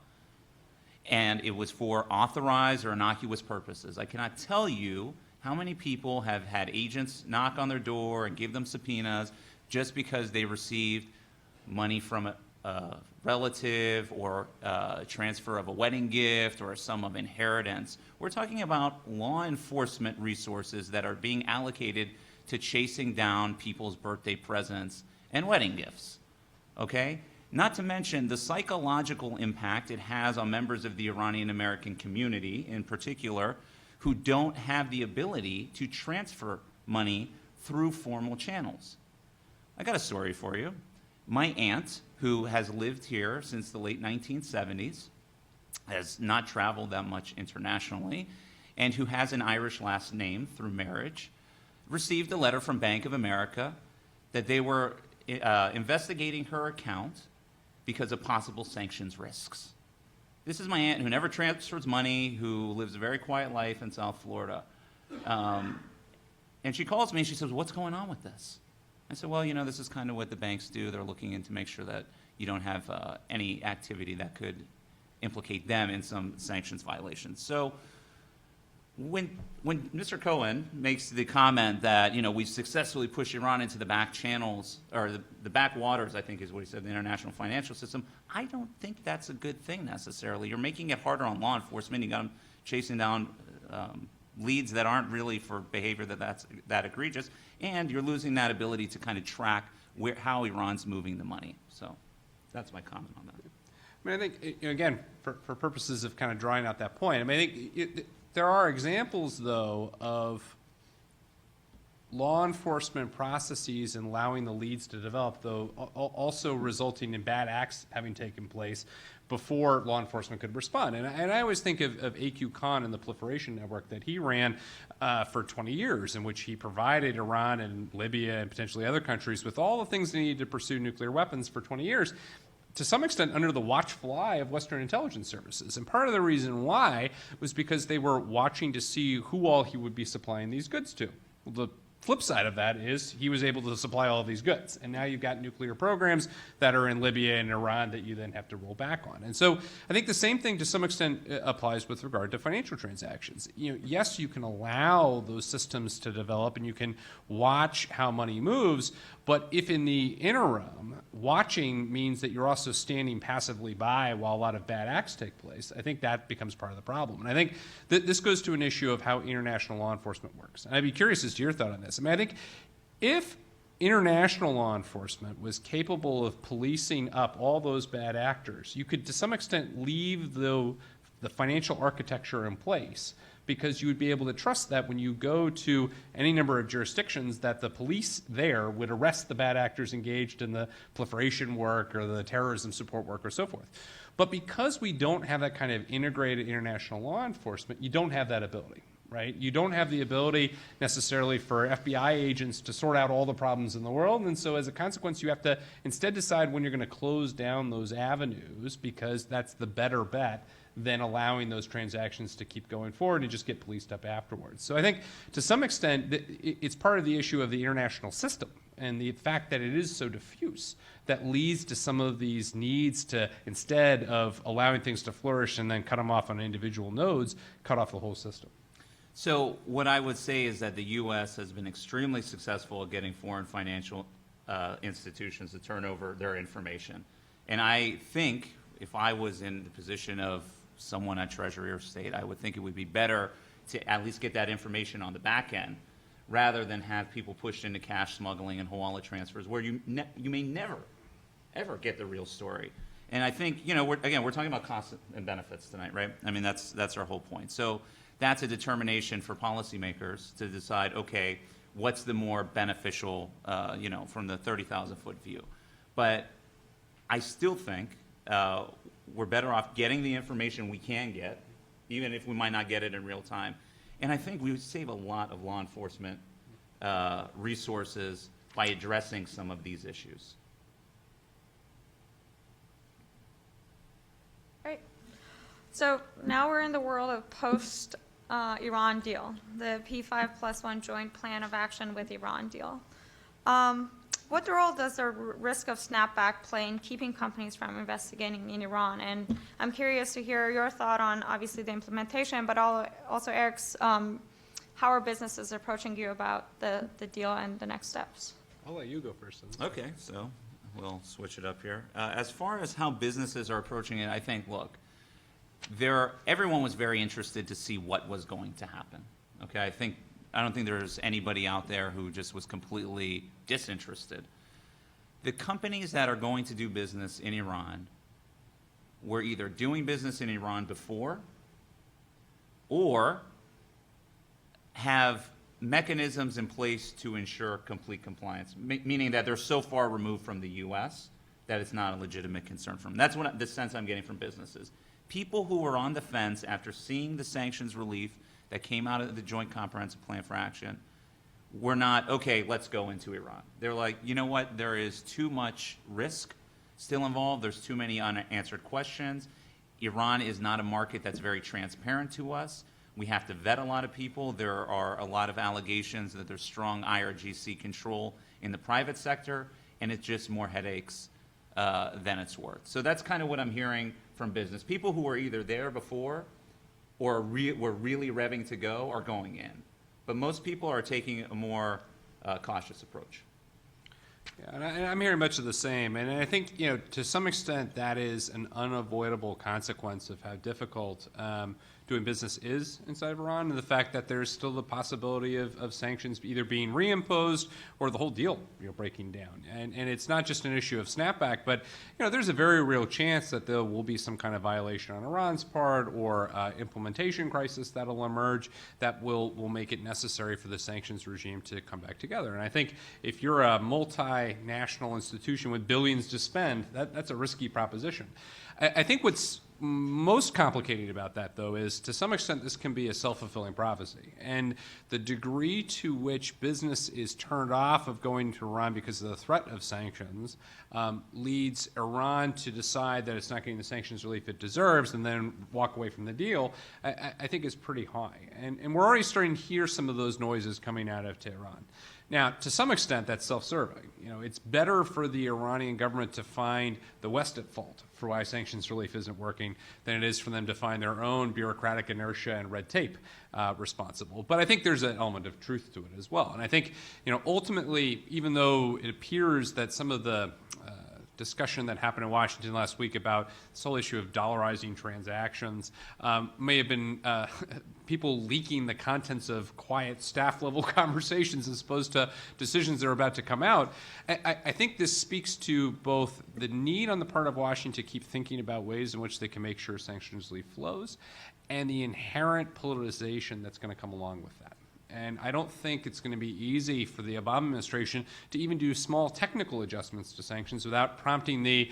Speaker 3: and it was for authorized or innocuous purposes. I cannot tell you how many people have had agents knock on their door and give them subpoenas just because they received money from a relative or a transfer of a wedding gift or a sum of inheritance. We're talking about law enforcement resources that are being allocated to chasing down people's birthday presents and wedding gifts, okay? Not to mention the psychological impact it has on members of the Iranian American community in particular who don't have the ability to transfer money through formal channels. I got a story for you. My aunt, who has lived here since the late 1970s, has not traveled that much internationally, and who has an Irish last name through marriage, received a letter from Bank of America that they were investigating her account because of possible sanctions risks. This is my aunt who never transfers money, who lives a very quiet life in South Florida. And she calls me and she says, "What's going on with this?" I said, "Well, this is kind of what the banks do. They're looking in to make sure that you don't have any activity that could implicate them in some sanctions violations." So when Mr. Cohen makes the comment that, we've successfully pushed Iran into the back channels, or the back waters, I think is what he said, the international financial system, I don't think that's a good thing necessarily. You're making it harder on law enforcement. You got them chasing down leads that aren't really for behavior that's that egregious, and you're losing that ability to kind of track how Iran's moving the money. So that's my comment on that.
Speaker 2: I mean, I think, again, for purposes of kind of drawing out that point, I mean, I think there are examples, though, of law enforcement processes and allowing the leads to develop, though, also resulting in bad acts having taken place before law enforcement could respond. And I always think of A.Q. Khan and the proliferation network that he ran for 20 years, in which he provided Iran and Libya and potentially other countries with all the things they needed to pursue nuclear weapons for 20 years. To some extent under the watchful eye of Western intelligence services. And part of the reason why was because they were watching to see who all he would be supplying these goods to. Well, the flip side of that is he was able to supply all of these goods. And now you've got nuclear programs that are in Libya and Iran that you then have to roll back on. And so I think the same thing to some extent applies with regard to financial transactions. Yes, you can allow those systems to develop and you can watch how money moves, but if in the interim, watching means that you're also standing passively by while a lot of bad acts take place, I think that becomes part of the problem. And I think this goes to an issue of how international law enforcement works. And I'd be curious as to your thought on this. I mean, I think if international law enforcement was capable of policing up all those bad actors, you could to some extent leave the financial architecture in place, because you would be able to trust that when you go to any number of jurisdictions that the police there would arrest the bad actors engaged in the proliferation work or the terrorism support work or so forth. But because we don't have that kind of integrated international law enforcement, you don't have that ability, right? You don't have the ability necessarily for FBI agents to sort out all the problems in the world, and so as a consequence, you have to instead decide when you're going to close down those avenues, because that's the better bet than allowing those transactions to keep going forward and just get policed up afterwards. So I think to some extent it's part of the issue of the international system and the fact that it is so diffuse that leads to some of these needs to, instead of allowing things to flourish and then cut them off on individual nodes, cut off the whole system.
Speaker 3: So what I would say is that the U.S. has been extremely successful at getting foreign financial institutions to turn over their information. And I think if I was in the position of someone at Treasury or State, I would think it would be better to at least get that information on the back end rather than have people pushed into cash smuggling and hawala transfers where you may never, ever get the real story. And I think, you know, we're talking about costs and benefits tonight, right? I mean, that's our whole point. So that's a determination for policymakers to decide, okay, what's the more beneficial, you know, from the 30,000-foot view. But I still think we're better off getting the information we can get, even if we might not get it in real time. And I think we would save a lot of law enforcement resources by addressing some of these issues.
Speaker 1: Great. So now we're in the world of post-Iran deal, the P5+1 joint plan of action with Iran deal. What role does the risk of snapback play in keeping companies from investigating in Iran? And I'm curious to hear your thought on, obviously, the implementation, but also Erich's, how are businesses approaching you about the deal and the next steps?
Speaker 2: I'll let you go first.
Speaker 3: Okay, so we'll switch it up here. As far as how businesses are approaching it, I think, look, everyone was very interested to see what was going to happen. Okay, I don't think there's anybody out there who just was completely disinterested. The companies that are going to do business in Iran were either doing business in Iran before or have mechanisms in place to ensure complete compliance, meaning that they're so far removed from the U.S. that it's not a legitimate concern for them. That's the sense I'm getting from businesses. People who were on the fence after seeing the sanctions relief that came out of the Joint Comprehensive Plan for Action were not, okay, let's go into Iran. They're like, you know what, there is too much risk still involved. There's too many unanswered questions. Iran is not a market that's very transparent to us. We have to vet a lot of people. There are a lot of allegations that there's strong IRGC control in the private sector, and it's just more headaches than it's worth. So that's kind of what I'm hearing from business. People who were either there before or were really revving to go are going in. But most people are taking a more cautious approach.
Speaker 2: Yeah, and I'm hearing much of the same. And I think, you know, to some extent that is an unavoidable consequence of how difficult doing business is inside of Iran, and the fact that there's still the possibility of sanctions either being reimposed or the whole deal, you know, breaking down. And it's not just an issue of snapback, but, you know, there's a very real chance that there will be some kind of violation on Iran's part or implementation crisis that'll emerge that will make it necessary for the sanctions regime to come back together. And I think if you're a multinational institution with billions to spend, that's a risky proposition. I think what's most complicated about that, though, is to some extent this can be a self-fulfilling prophecy. And the degree to which business is turned off of going to Iran because of the threat of sanctions leads Iran to decide that it's not getting the sanctions relief it deserves and then walk away from the deal, I think is pretty high. And we're already starting to hear some of those noises coming out of Tehran. Now, to some extent, that's self-serving. You know, it's better for the Iranian government to find the West at fault for why sanctions relief isn't working than it is for them to find their own bureaucratic inertia and red tape responsible. But I think there's an element of truth to it as well. And I think, you know, ultimately, even though it appears that some of the discussion that happened in Washington last week about this whole issue of dollarizing transactions may have been people leaking the contents of quiet staff-level conversations as opposed to decisions that are about to come out. I think this speaks to both the need on the part of Washington to keep thinking about ways in which they can make sure sanctions relief flows, and the inherent politicization that's going to come along with that. And I don't think it's going to be easy for the Obama administration to even do small technical adjustments to sanctions without prompting the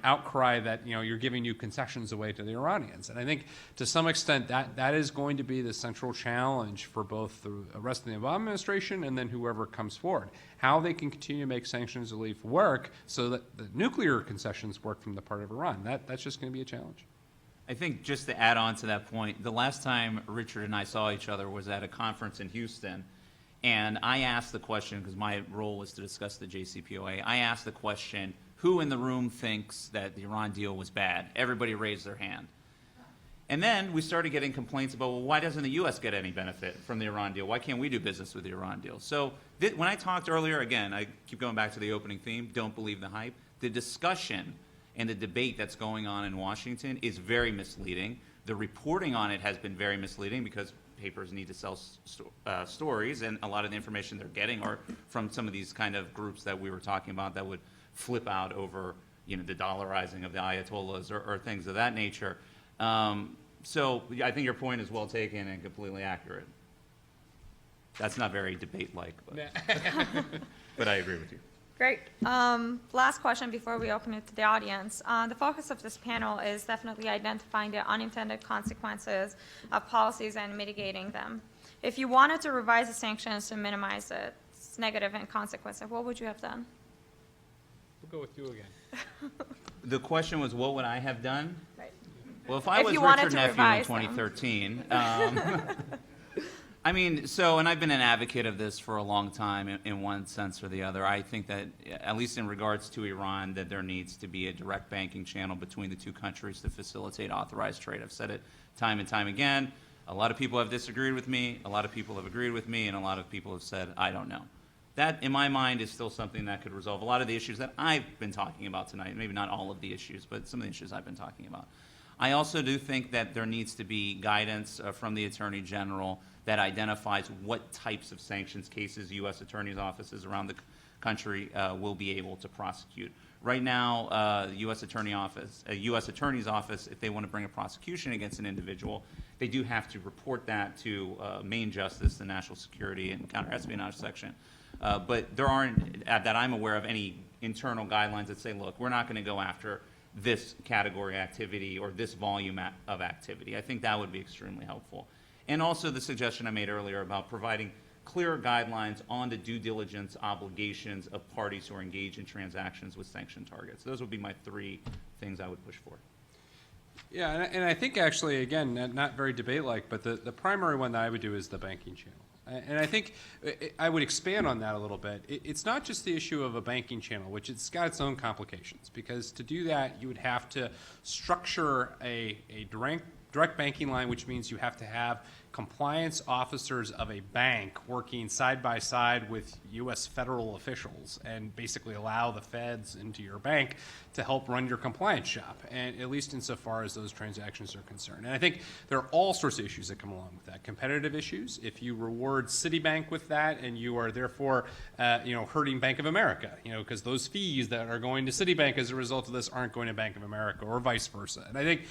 Speaker 2: outcry that you're giving new concessions away to the Iranians. And I think to some extent that is going to be the central challenge for both the rest of the Obama administration and then whoever comes forward. How they can continue to make sanctions relief work so that the nuclear concessions work from the part of Iran. That's just going to be a challenge.
Speaker 3: I think just to add on to that point, the last time Richard and I saw each other was at a conference in Houston, and I asked the question, because my role was to discuss the JCPOA, I asked the question, who in the room thinks that the Iran deal was bad? Everybody raised their hand. And then we started getting complaints about, well, why doesn't the U.S. get any benefit from the Iran deal? Why can't we do business with the Iran deal? So when I talked earlier, again, I keep going back to the opening theme, don't believe the hype. The discussion and the debate that's going on in Washington is very misleading. The reporting on it has been very misleading because papers need to sell stories, and a lot of the information they're getting are from some of these kind of groups that we were talking about that would flip out over the dollarizing of the Ayatollahs or things of that nature. So I think your point is well taken and completely accurate. That's not very debate-like, but I agree with you.
Speaker 1: Great. Last question before we open it to the audience. The focus of this panel is definitely identifying the unintended consequences of policies and mitigating them. If you wanted to revise the sanctions to minimize its negative consequences, what would you have done?
Speaker 2: We'll go with you again.
Speaker 3: The question was, what would I have done?
Speaker 1: Right.
Speaker 3: Well, if I was Richard Nephew in 2013, I mean, and I've been an advocate of this for a long time in one sense or the other. I think that, at least in regards to Iran, that there needs to be a direct banking channel between the two countries to facilitate authorized trade. I've said it time and time again. A lot of people have disagreed with me, a lot of people have agreed with me, and a lot of people have said, I don't know. That, in my mind, is still something that could resolve a lot of the issues that I've been talking about tonight. Maybe not all of the issues, but some of the issues I've been talking about. I also do think that there needs to be guidance from the Attorney General that identifies what types of sanctions cases U.S. attorneys' offices around the country will be able to prosecute. Right now, U.S. Attorney's office, if they want to bring a prosecution against an individual, they do have to report that to Main Justice, the National Security and Counterespionage Section. But there aren't, that I'm aware of, any internal guidelines that say, look, we're not going to go after this category activity or this volume of activity. I think that would be extremely helpful. And also the suggestion I made earlier about providing clear guidelines on the due diligence obligations of parties who are engaged in transactions with sanctioned targets. Those would be my three things I would push for.
Speaker 2: Yeah, and I think actually, again, not very debate-like, but the primary one that I would do is the banking channel. And I think I would expand on that a little bit. It's not just the issue of a banking channel, which it's got its own complications, because to do that, you would have to structure a direct banking line, which means you have to have compliance officers of a bank working side by side with U.S. federal officials and basically allow the feds into your bank to help run your compliance shop, and at least insofar as those transactions are concerned. And I think there are all sorts of issues that come along with that. Competitive issues, if you reward Citibank with that and you are therefore hurting Bank of America, because those fees that are going to Citibank as a result of this aren't going to Bank of America, or vice versa. And I think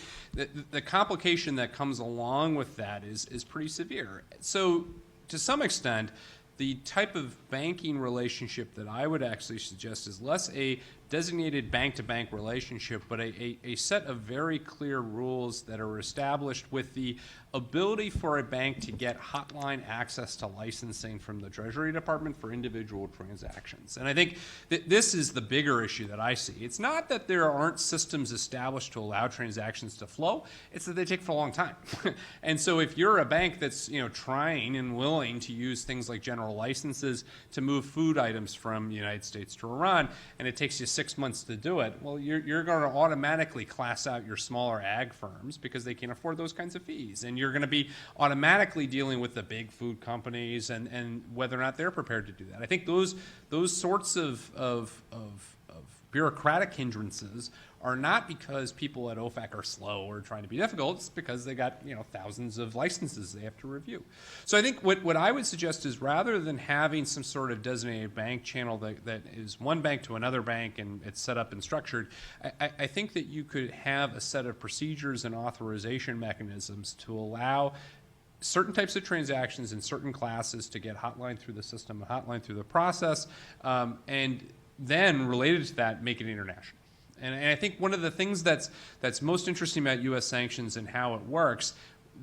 Speaker 2: the complication that comes along with that is pretty severe. So to some extent, the type of banking relationship that I would actually suggest is less a designated bank-to-bank relationship, but a set of very clear rules that are established with the ability for a bank to get hotline access to licensing from the Treasury Department for individual transactions. And I think that this is the bigger issue that I see. It's not that there aren't systems established to allow transactions to flow, it's that they take for a long time. And so if you're a bank that's trying and willing to use things like general licenses to move food items from the United States to Iran, and it takes you 6 months to do it, well, you're going to automatically class out your smaller ag firms because they can't afford those kinds of fees. And you're going to be automatically dealing with the big food companies and whether or not they're prepared to do that. I think those sorts of bureaucratic hindrances are not because people at OFAC are slow or trying to be difficult. It's because they got, thousands of licenses they have to review. So I think what I would suggest is, rather than having some sort of designated bank channel that is one bank to another bank and it's set up and structured, I think that you could have a set of procedures and authorization mechanisms to allow certain types of transactions in certain classes to get hotline through the system, hotline through the process, and then related to that, make it international. And I think one of the things that's most interesting about U.S. sanctions and how it works,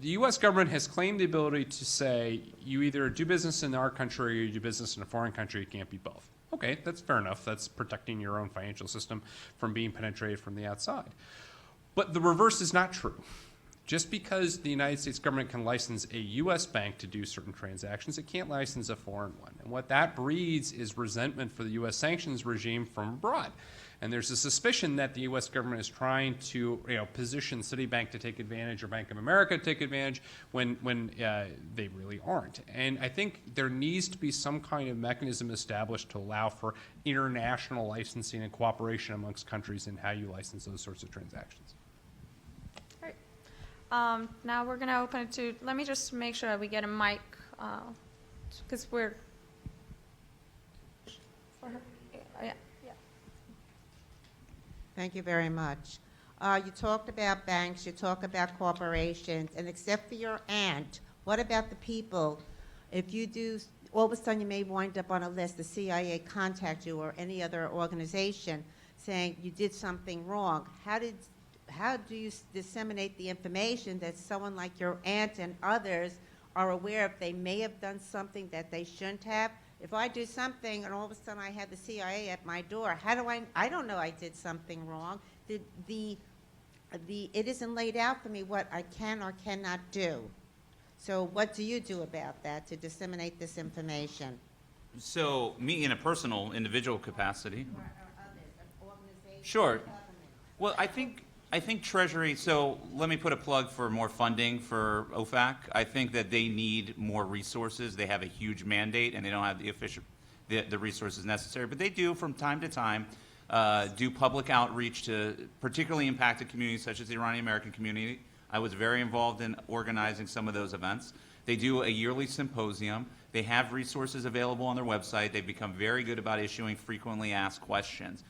Speaker 2: the U.S. government has claimed the ability to say, you either do business in our country or you do business in a foreign country. You can't be both. Okay, that's fair enough. That's protecting your own financial system from being penetrated from the outside. But the reverse is not true. Just because the United States government can license a U.S. bank to do certain transactions, it can't license a foreign one. And what that breeds is resentment for the U.S. sanctions regime from abroad. And there's a suspicion that the U.S. government is trying to position Citibank to take advantage or Bank of America to take advantage when they really aren't. And I think there needs to be some kind of mechanism established to allow for international licensing and cooperation amongst countries in how you license those sorts of transactions.
Speaker 1: Now we're going to open it to, let me just make sure that we get a mic, because we're, for her. Yeah.
Speaker 4: Thank you very much. You talked about banks, you talk about corporations, and except for your aunt, what about the people? If you do, all of a sudden you may wind up on a list, the CIA contact you or any other organization saying you did something wrong. How do you disseminate the information that someone like your aunt and others are aware of? They may have done something that they shouldn't have. If I do something and all of a sudden I have the CIA at my door, how do I don't know I did something wrong. It isn't laid out for me what I can or cannot do. So what do you do about that to disseminate this information?
Speaker 3: So me in a personal, individual capacity.
Speaker 4: Or others, an organization,
Speaker 3: Sure.
Speaker 4: government.
Speaker 3: Well, I think Treasury, so let me put a plug for more funding for OFAC. I think that they need more resources. They have a huge mandate and they don't have the resources necessary, but they do from time to time do public outreach to particularly impacted communities such as the Iranian American community. I was very involved in organizing some of those events. They do a yearly symposium. They have resources available on their website. They've become very good about issuing frequently asked questions.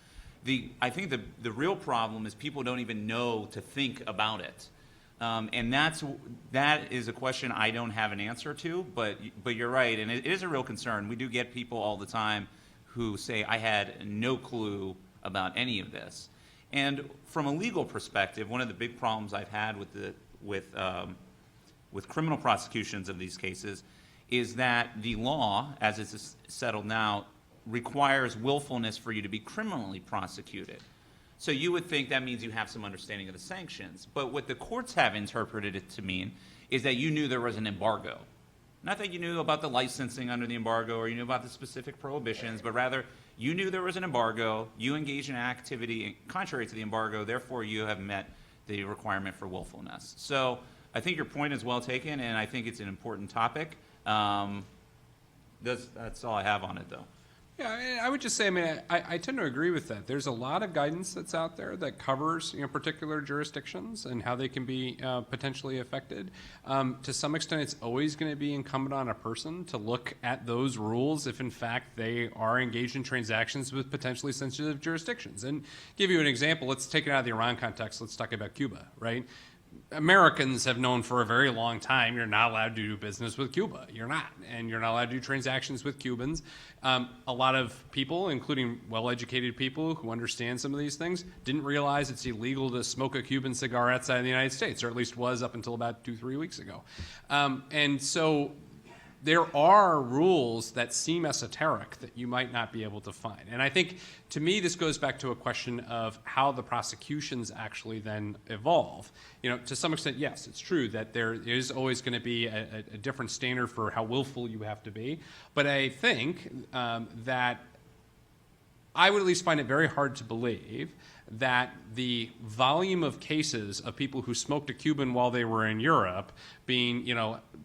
Speaker 3: I think the real problem is people don't even know to think about it. And that is a question I don't have an answer to, but you're right, and it is a real concern. We do get people all the time who say, I had no clue about any of this. And from a legal perspective, one of the big problems I've had with criminal prosecutions of these cases is that the law, as it's settled now, requires willfulness for you to be criminally prosecuted. So you would think that means you have some understanding of the sanctions. But what the courts have interpreted it to mean is that you knew there was an embargo. Not that you knew about the licensing under the embargo or you knew about the specific prohibitions, but rather you knew there was an embargo, you engaged in activity contrary to the embargo, therefore you have met the requirement for willfulness. So I think your point is well taken, and I think it's an important topic. That's all I have on it, though.
Speaker 2: Yeah, I would just say, I tend to agree with that. There's a lot of guidance that's out there that covers, particular jurisdictions and how they can be potentially affected. To some extent, it's always going to be incumbent on a person to look at those rules if, in fact, they are engaged in transactions with potentially sensitive jurisdictions. And give you an example. Let's take it out of the Iran context. Let's talk about Cuba, right? Americans have known for a very long time you're not allowed to do business with Cuba. You're not. And you're not allowed to do transactions with Cubans. A lot of people, including well-educated people who understand some of these things, didn't realize it's illegal to smoke a Cuban cigar outside of the United States, or at least was up until about 2-3 weeks ago. And so there are rules that seem esoteric that you might not be able to find. And I think, to me, this goes back to a question of how the prosecutions actually then evolve. To some extent, yes, it's true that there is always going to be a different standard for how willful you have to be. But I think that I would at least find it very hard to believe that the volume of cases of people who smoked a Cuban while they were in Europe being,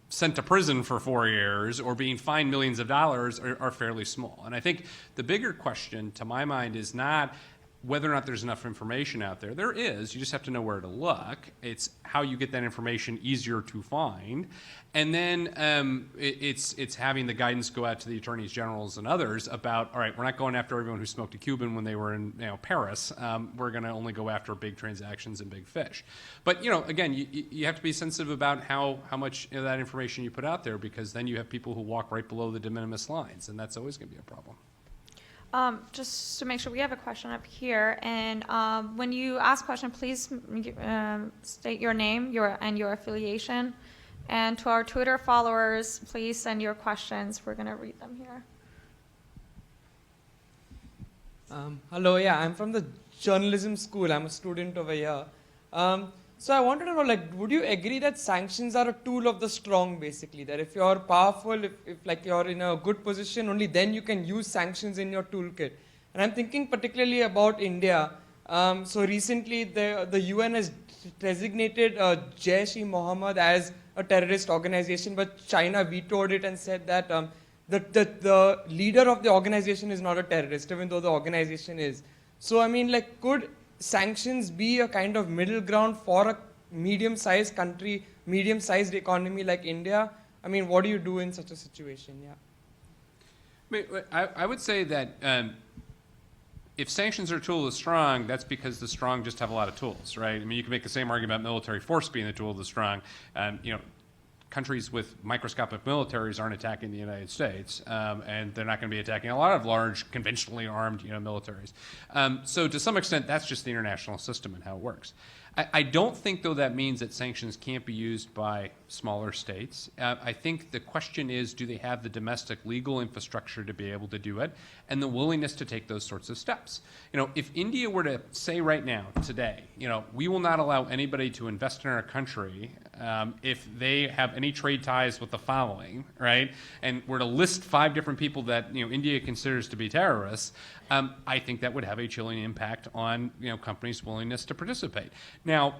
Speaker 2: sent to prison for 4 years or being fined millions of dollars are fairly small. And I think the bigger question, to my mind, is not whether or not there's enough information out there. There is. You just have to know where to look. It's how you get that information easier to find. And then it's having the guidance go out to the attorneys generals and others about, all right, we're not going after everyone who smoked a Cuban when they were in Paris. We're going to only go after big transactions and big fish. But again, you have to be sensitive about how much of that information you put out there, because then you have people who walk right below the de minimis lines, and that's always going to be a problem.
Speaker 1: Just to make sure, we have a question up here, and when you ask a question, please state your name and your affiliation. And to our Twitter followers, please send your questions. We're going to read them here.
Speaker 5: Hello, yeah, I'm from the journalism school. I'm a student over here. So I wanted to know, would you agree that sanctions are a tool of the strong, basically? That if you're powerful, if you're in a good position, only then you can use sanctions in your toolkit. And I'm thinking particularly about India. So recently, the UN has designated Jaish-e-Mohammed as a terrorist organization, but China vetoed it and said that the leader of the organization is not a terrorist, even though the organization is. So, I mean, could sanctions be a kind of middle ground for a medium-sized country, medium-sized economy like India? I mean, what do you do in such a situation? Yeah.
Speaker 2: I would say that if sanctions are a tool of the strong, that's because the strong just have a lot of tools, right? I mean, you can make the same argument about military force being the tool of the strong. Countries with microscopic militaries aren't attacking the United States, and they're not going to be attacking a lot of large, conventionally armed, militaries. So to some extent, that's just the international system and how it works. I don't think, though, that means that sanctions can't be used by smaller states. I think the question is, do they have the domestic legal infrastructure to be able to do it, and the willingness to take those sorts of steps? If India were to say right now, today, we will not allow anybody to invest in our country if they have any trade ties with the following, right? And were to list 5 different people that India considers to be terrorists, I think that would have a chilling impact on companies' willingness to participate. Now,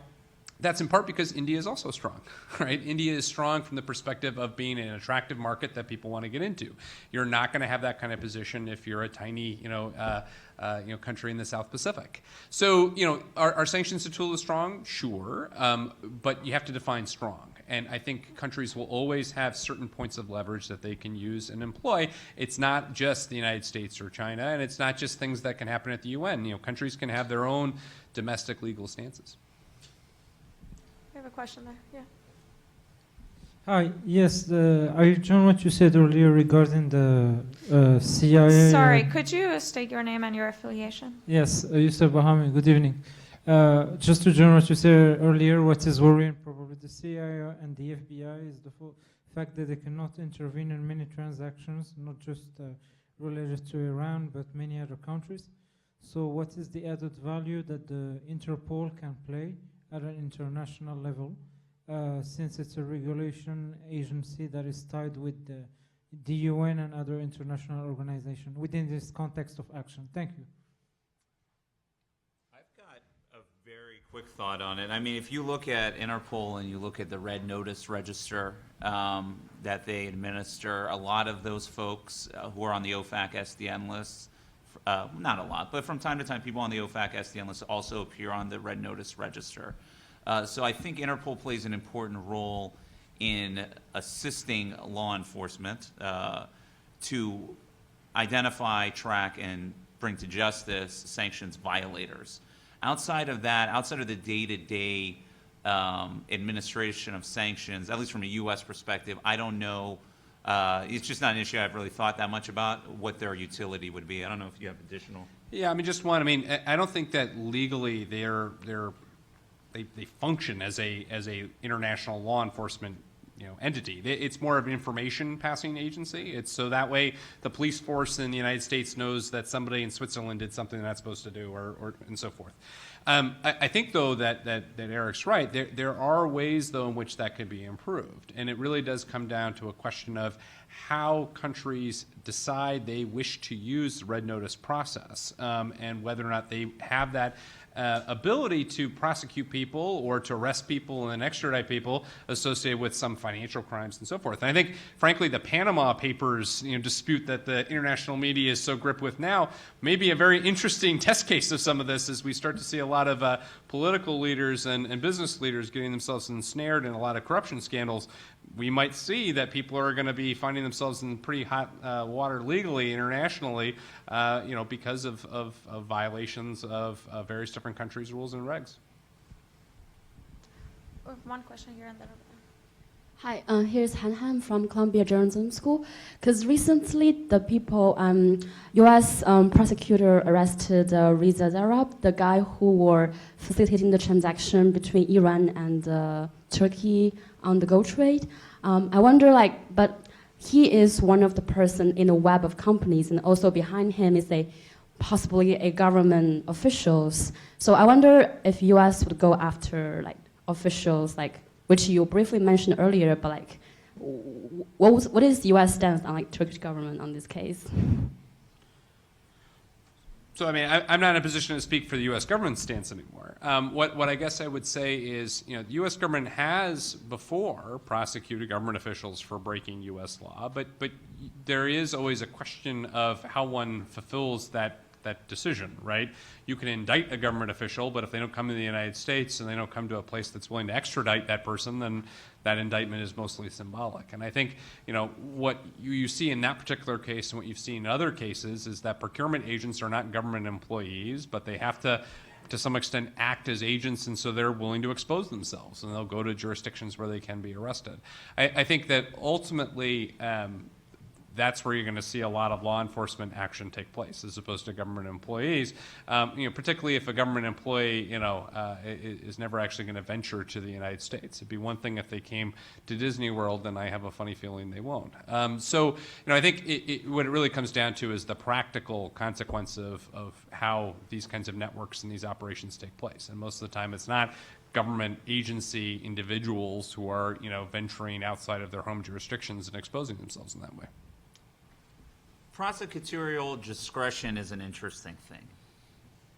Speaker 2: that's in part because India is also strong, right? India is strong from the perspective of being an attractive market that people want to get into. You're not going to have that kind of position if you're a tiny, country in the South Pacific. So, are sanctions a tool of strong? Sure, but you have to define strong. And I think countries will always have certain points of leverage that they can use and employ. It's not just the United States or China, and it's not just things that can happen at the UN. Countries can have their own domestic legal stances.
Speaker 1: We have a question there. Yeah.
Speaker 6: Hi. Yes, I joined what you said earlier regarding the CIA.
Speaker 1: Sorry, could you state your name and your affiliation?
Speaker 6: Yes, Yusuf Bahami. Good evening. Just to join what you said earlier, what is worrying probably the CIA and the FBI is the fact that they cannot intervene in many transactions, not just related to Iran, but many other countries. So what is the added value that the Interpol can play at an international level, since it's a regulation agency that is tied with the UN and other international organizations within this context of action? Thank you.
Speaker 3: I've got a very quick thought on it. I mean, if you look at Interpol and you look at the Red Notice Register that they administer, a lot of those folks who are on the OFAC SDN lists, not a lot, but from time to time, people on the OFAC SDN list also appear on the Red Notice Register. So I think Interpol plays an important role in assisting law enforcement to identify, track, and bring to justice sanctions violators. Outside of that, outside of the day-to-day administration of sanctions, at least from a U.S. perspective, I don't know. It's just not an issue I've really thought that much about what their utility would be. I don't know if you have additional.
Speaker 2: Yeah, I mean, just one. I mean, I don't think that legally they function as a international law enforcement entity. It's more of an information passing agency. It's so that way the police force in the United States knows that somebody in Switzerland did something they're not supposed to do, or and so forth. I think, though, that Erich's right. There are ways, though, in which that could be improved, and it really does come down to a question of how countries decide they wish to use the red notice process, and whether or not they have that ability to prosecute people or to arrest people and extradite people associated with some financial crimes and so forth. And I think, frankly, the Panama Papers dispute that the international media is so gripped with now may be a very interesting test case of some of this, as we start to see a lot of political leaders and business leaders getting themselves ensnared in a lot of corruption scandals. We might see that people are going to be finding themselves in pretty hot water legally, internationally, because of violations of various different countries' rules and regs.
Speaker 1: We have one question here and then over there.
Speaker 7: Hi, here's Han from Columbia Journalism School. Because recently, the U.S. prosecutor arrested Reza Zarrab, the guy who were facilitating the transaction between Iran and Turkey on the gold trade. I wonder, but he is one of the person in a web of companies, and also behind him is possibly a government officials. So I wonder if U.S. would go after officials which you briefly mentioned earlier, but what is U.S. stance on Turkish government on this case?
Speaker 2: So, I mean, I'm not in a position to speak for the U.S. government's stance anymore. What I guess I would say is, the U.S. government has before prosecuted government officials for breaking U.S. law, but there is always a question of how one fulfills that decision, right? You can indict a government official, but if they don't come to the United States and they don't come to a place that's willing to extradite that person, then that indictment is mostly symbolic. And I think, what you see in that particular case and what you've seen in other cases is that procurement agents are not government employees, but they have to some extent act as agents, and so they're willing to expose themselves, and they'll go to jurisdictions where they can be arrested. I think that ultimately, that's where you're going to see a lot of law enforcement action take place, as opposed to government employees. Particularly if a government employee, is never actually going to venture to the United States. It'd be one thing if they came to Disney World, and I have a funny feeling they won't. So, I think what it really comes down to is the practical consequence of how these kinds of networks and these operations take place. And most of the time, it's not government agency individuals who are, venturing outside of their home jurisdictions and exposing themselves in that way.
Speaker 3: Prosecutorial discretion is an interesting thing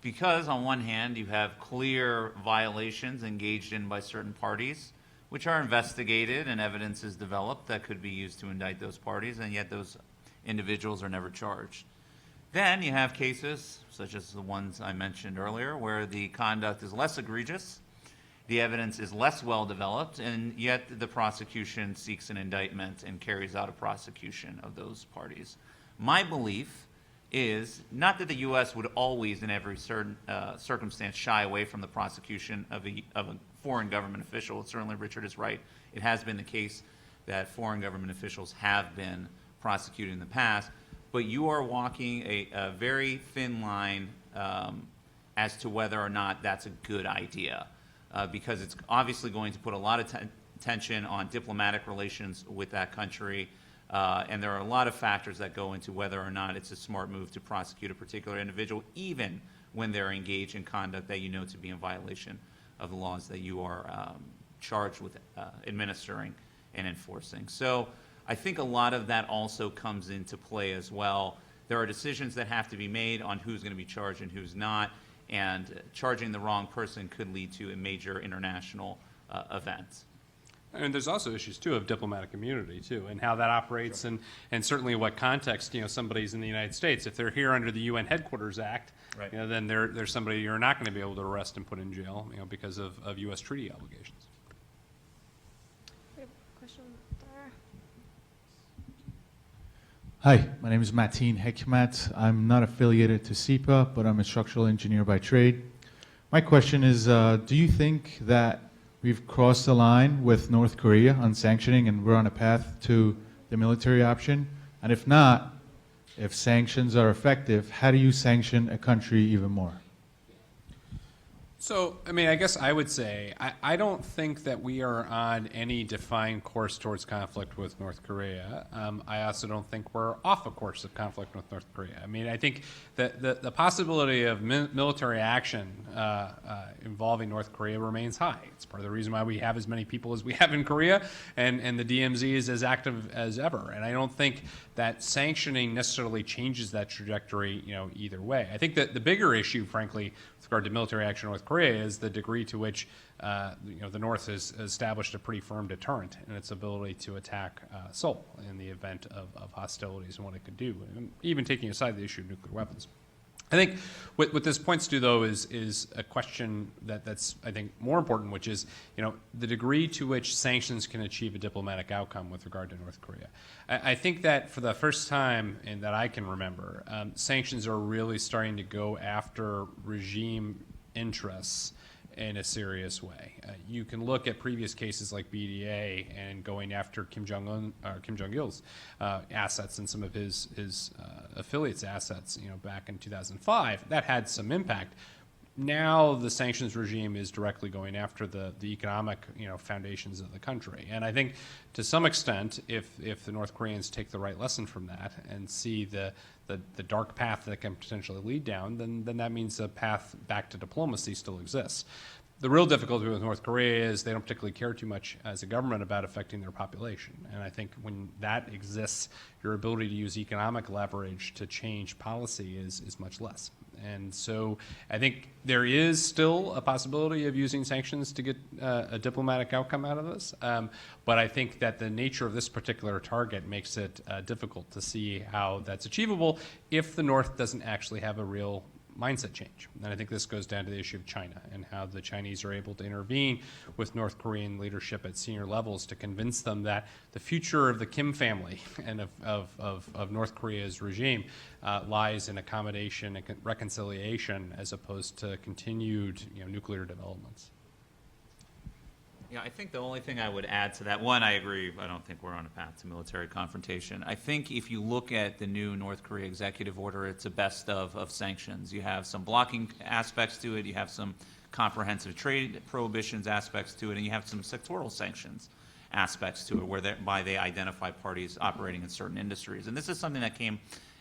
Speaker 3: because on one hand you have clear violations engaged in by certain parties which are investigated and evidence is developed that could be used to indict those parties, and yet those individuals are never charged. Then you have cases such as the ones I mentioned earlier where the conduct is less egregious, the evidence is less well developed, and yet the prosecution seeks an indictment and carries out a prosecution of those parties. My belief is not that the U.S. would always, in every certain circumstance, shy away from the prosecution of a foreign government official. Certainly, Richard is right. It has been the case that foreign government officials have been prosecuted in the past, but you are walking a very thin line as to whether or not that's a good idea, because it's obviously going to put a lot of tension on diplomatic relations with that country. And there are a lot of factors that go into whether or not it's a smart move to prosecute a particular individual, even when they're engaged in conduct that you know to be in violation of the laws that you are charged with administering and enforcing. So I think a lot of that also comes into play as well. There are decisions that have to be made on who's going to be charged and who's not, and charging the wrong person could lead to a major international event.
Speaker 2: And there's also issues, too, of diplomatic immunity, too, and how that operates, sure. and certainly what context, somebody's in the United States. If they're here under the UN Headquarters Act, right. Then there's somebody you're not going to be able to arrest and put in jail, because of U.S. treaty obligations.
Speaker 1: We have a question there.
Speaker 8: Hi, my name is Mateen Hekmat. I'm not affiliated to SIPA, but I'm a structural engineer by trade. My question is, do you think that we've crossed the line with North Korea on sanctioning and we're on a path to the military option? And if not, if sanctions are effective, how do you sanction a country even more?
Speaker 2: So, I mean, I guess I would say I don't think that we are on any defined course towards conflict with North Korea. I also don't think we're off a course of conflict with North Korea. I mean, I think that the possibility of military action involving North Korea remains high. It's part of the reason why we have as many people as we have in Korea, and the DMZ is as active as ever. And I don't think that sanctioning necessarily changes that trajectory, either way. I think that the bigger issue, frankly, with regard to military action in North Korea is the degree to which the North has established a pretty firm deterrent in its ability to attack Seoul in the event of hostilities and what it could do, even taking aside the issue of nuclear weapons. I think what this points to, though, is a question that's I think more important, which is the degree to which sanctions can achieve a diplomatic outcome with regard to North Korea. I think that for the first time that I can remember, sanctions are really starting to go after regime interests in a serious way. You can look at previous cases like BDA and going after Kim Jong-il's assets and some of his affiliates' assets, back in 2005. That had some impact. Now the sanctions regime is directly going after the economic foundations of the country. And I think to some extent, if the North Koreans take the right lesson from that and see the dark path that can potentially lead down, then that means a path back to diplomacy still exists. The real difficulty with North Korea is they don't particularly care too much as a government about affecting their population. And I think when that exists, your ability to use economic leverage to change policy is much less. And so I think there is still a possibility of using sanctions to get a diplomatic outcome out of this. But I think that the nature of this particular target makes it difficult to see how that's achievable if the North doesn't actually have a real mindset change. And I think this goes down to the issue of China and how the Chinese are able to intervene with North Korean leadership at senior levels to convince them that the future of the Kim family and of North Korea's regime lies in accommodation and reconciliation as opposed to continued nuclear developments.
Speaker 3: Yeah, I think the only thing I would add to that, one, I agree, I don't think we're on a path to military confrontation. I think if you look at the new North Korea executive order, it's a best of sanctions. You have some blocking aspects to it, you have some comprehensive trade prohibitions aspects to it, and you have some sectoral sanctions aspects to it, whereby they identify parties operating in certain industries. And this is something that came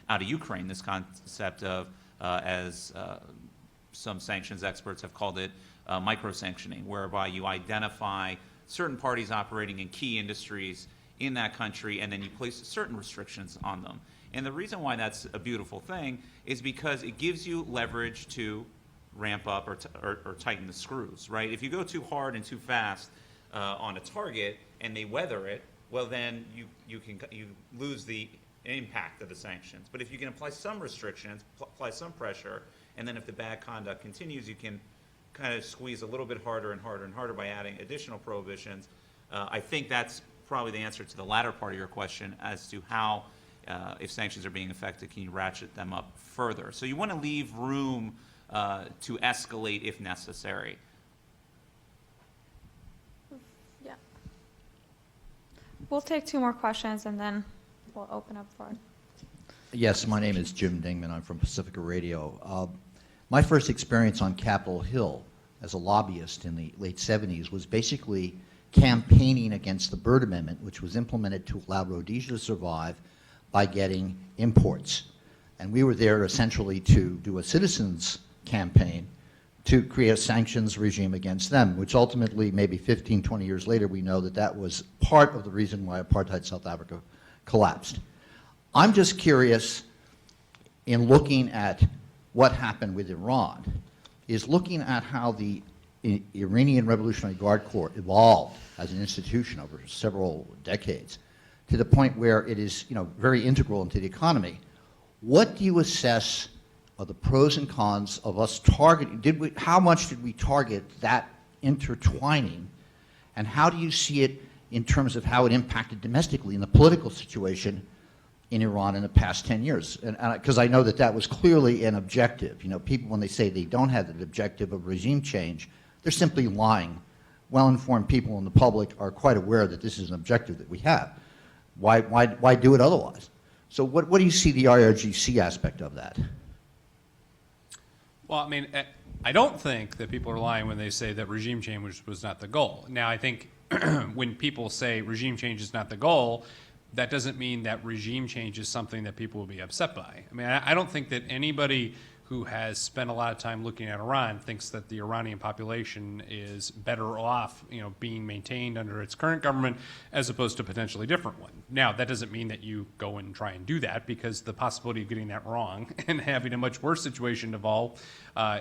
Speaker 3: out of Ukraine, this concept of, as some sanctions experts have called it, micro-sanctioning, whereby you identify certain parties operating in key industries in that country, and then you place certain restrictions on them. And the reason why that's a beautiful thing is because it gives you leverage to ramp up or tighten the screws, right? If you go too hard and too fast on a target and they weather it, well, then you lose the impact of the sanctions. But if you can apply some restrictions, apply some pressure, and then if the bad conduct continues, you can kind of squeeze a little bit harder and harder and harder by adding additional prohibitions. I think that's probably the answer to the latter part of your question as to how, if sanctions are being effective, can you ratchet them up further? So you want to leave room to escalate if necessary.
Speaker 1: Yeah. We'll take 2 more questions and then we'll open up for it.
Speaker 9: Yes, my name is Jim Dingman. I'm from Pacifica Radio. My first experience on Capitol Hill as a lobbyist in the late 70s was basically campaigning against the Byrd Amendment, which was implemented to allow Rhodesia to survive by getting imports. And we were there essentially to do a citizens campaign to create a sanctions regime against them, which ultimately, maybe 15, 20 years later, we know that that was part of the reason why apartheid South Africa collapsed. I'm just curious, in looking at what happened with Iran, is looking at how the Iranian Revolutionary Guard Corps evolved as an institution over several decades to the point where it is, very integral into the economy. What do you assess are the pros and cons of us targeting? How much did we target that intertwining, and how do you see it in terms of how it impacted domestically in the political situation in Iran in the past 10 years? And because I know that was clearly an objective. People, when they say they don't have the objective of regime change, they're simply lying. Well-informed people in the public are quite aware that this is an objective that we have. Why do it otherwise? So what do you see the IRGC aspect of that?
Speaker 2: Well, I mean, I don't think that people are lying when they say that regime change was not the goal. Now, I think when people say regime change is not the goal, that doesn't mean that regime change is something that people will be upset by. I mean, I don't think that anybody who has spent a lot of time looking at Iran thinks that the Iranian population is better off, being maintained under its current government as opposed to a potentially different one. Now, that doesn't mean that you go and try and do that, because the possibility of getting that wrong and having a much worse situation evolve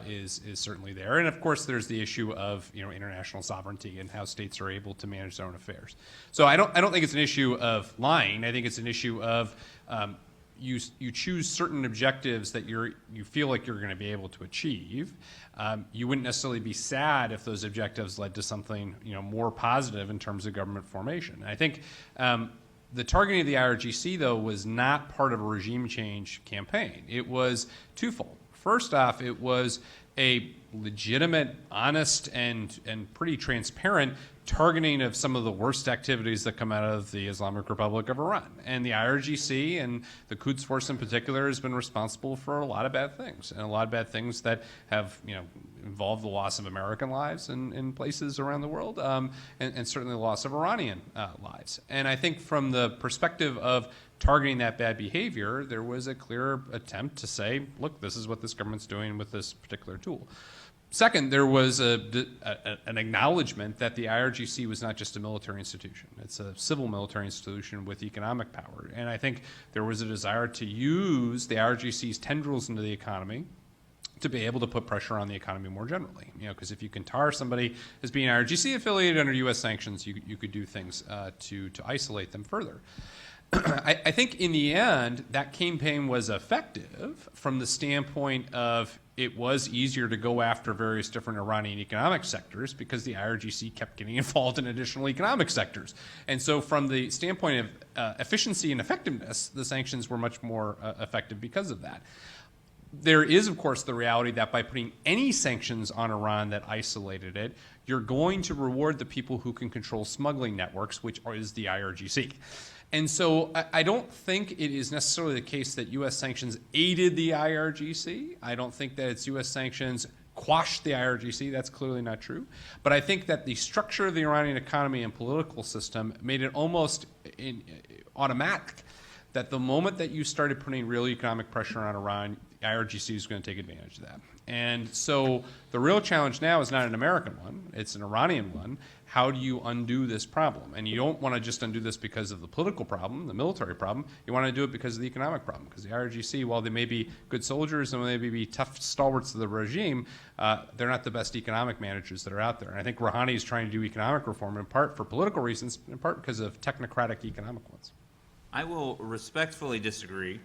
Speaker 2: is certainly there. And of course, there's the issue of international sovereignty and how states are able to manage their own affairs. So I don't think it's an issue of lying. I think it's an issue of you choose certain objectives that you feel like you're going to be able to achieve. You wouldn't necessarily be sad if those objectives led to something more positive in terms of government formation. And I think the targeting of the IRGC, though, was not part of a regime change campaign. It was twofold. First off, it was a legitimate, honest, and pretty transparent targeting of some of the worst activities that come out of the Islamic Republic of Iran. And the IRGC and the Quds Force in particular has been responsible for a lot of bad things, and a lot of bad things that have involved the loss of American lives in places around the world, and certainly the loss of Iranian lives. And I think from the perspective of targeting that bad behavior, there was a clear attempt to say, look, this is what this government's doing with this particular tool. Second, there was an acknowledgement that the IRGC was not just a military institution. It's a civil military institution with economic power. And I think there was a desire to use the IRGC's tendrils into the economy to be able to put pressure on the economy more generally. Because if you can tar somebody as being IRGC affiliated under U.S. sanctions, you could do things to isolate them further. I think in the end, that campaign was effective from the standpoint of it was easier to go after various different Iranian economic sectors because the IRGC kept getting involved in additional economic sectors. And so from the standpoint of efficiency and effectiveness, the sanctions were much more effective because of that. There is, of course, the reality that by putting any sanctions on Iran that isolated it, you're going to reward the people who can control smuggling networks, which is the IRGC. And so I don't think it is necessarily the case that U.S. sanctions aided the IRGC. I don't think that it's U.S. sanctions quashed the IRGC. That's clearly not true. But I think that the structure of the Iranian economy and political system made it almost automatic that the moment that you started putting real economic pressure on Iran, the IRGC is going to take advantage of that. And so the real challenge now is not an American one, it's an Iranian one. How do you undo this problem? And you don't want to just undo this because of the political problem, the military problem. You want to do it because of the economic problem. Because the IRGC, while they may be good soldiers and they may be tough stalwarts of the regime, they're not the best economic managers that are out there. And I think Rouhani is trying to do economic reform in part for political reasons, in part because of technocratic economic ones.
Speaker 3: I will respectfully disagree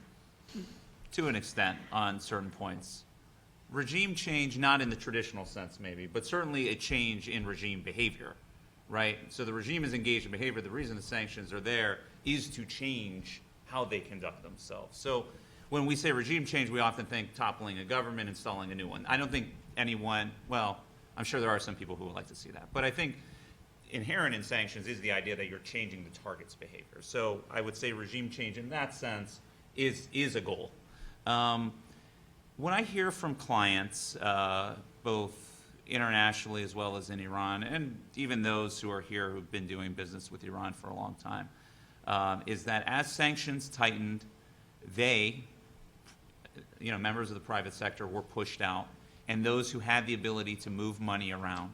Speaker 3: to an extent on certain points. Regime change, not in the traditional sense maybe, but certainly a change in regime behavior, right? So the regime is engaged in behavior. The reason the sanctions are there is to change how they conduct themselves. So when we say regime change, we often think toppling a government, installing a new one. I don't think anyone, well, I'm sure there are some people who would like to see that. But I think inherent in sanctions is the idea that you're changing the target's behavior. So I would say regime change in that sense is a goal. When I hear from clients, both internationally as well as in Iran, and even those who are here who've been doing business with Iran for a long time, is that as sanctions tightened, they, members of the private sector were pushed out, and those who had the ability to move money around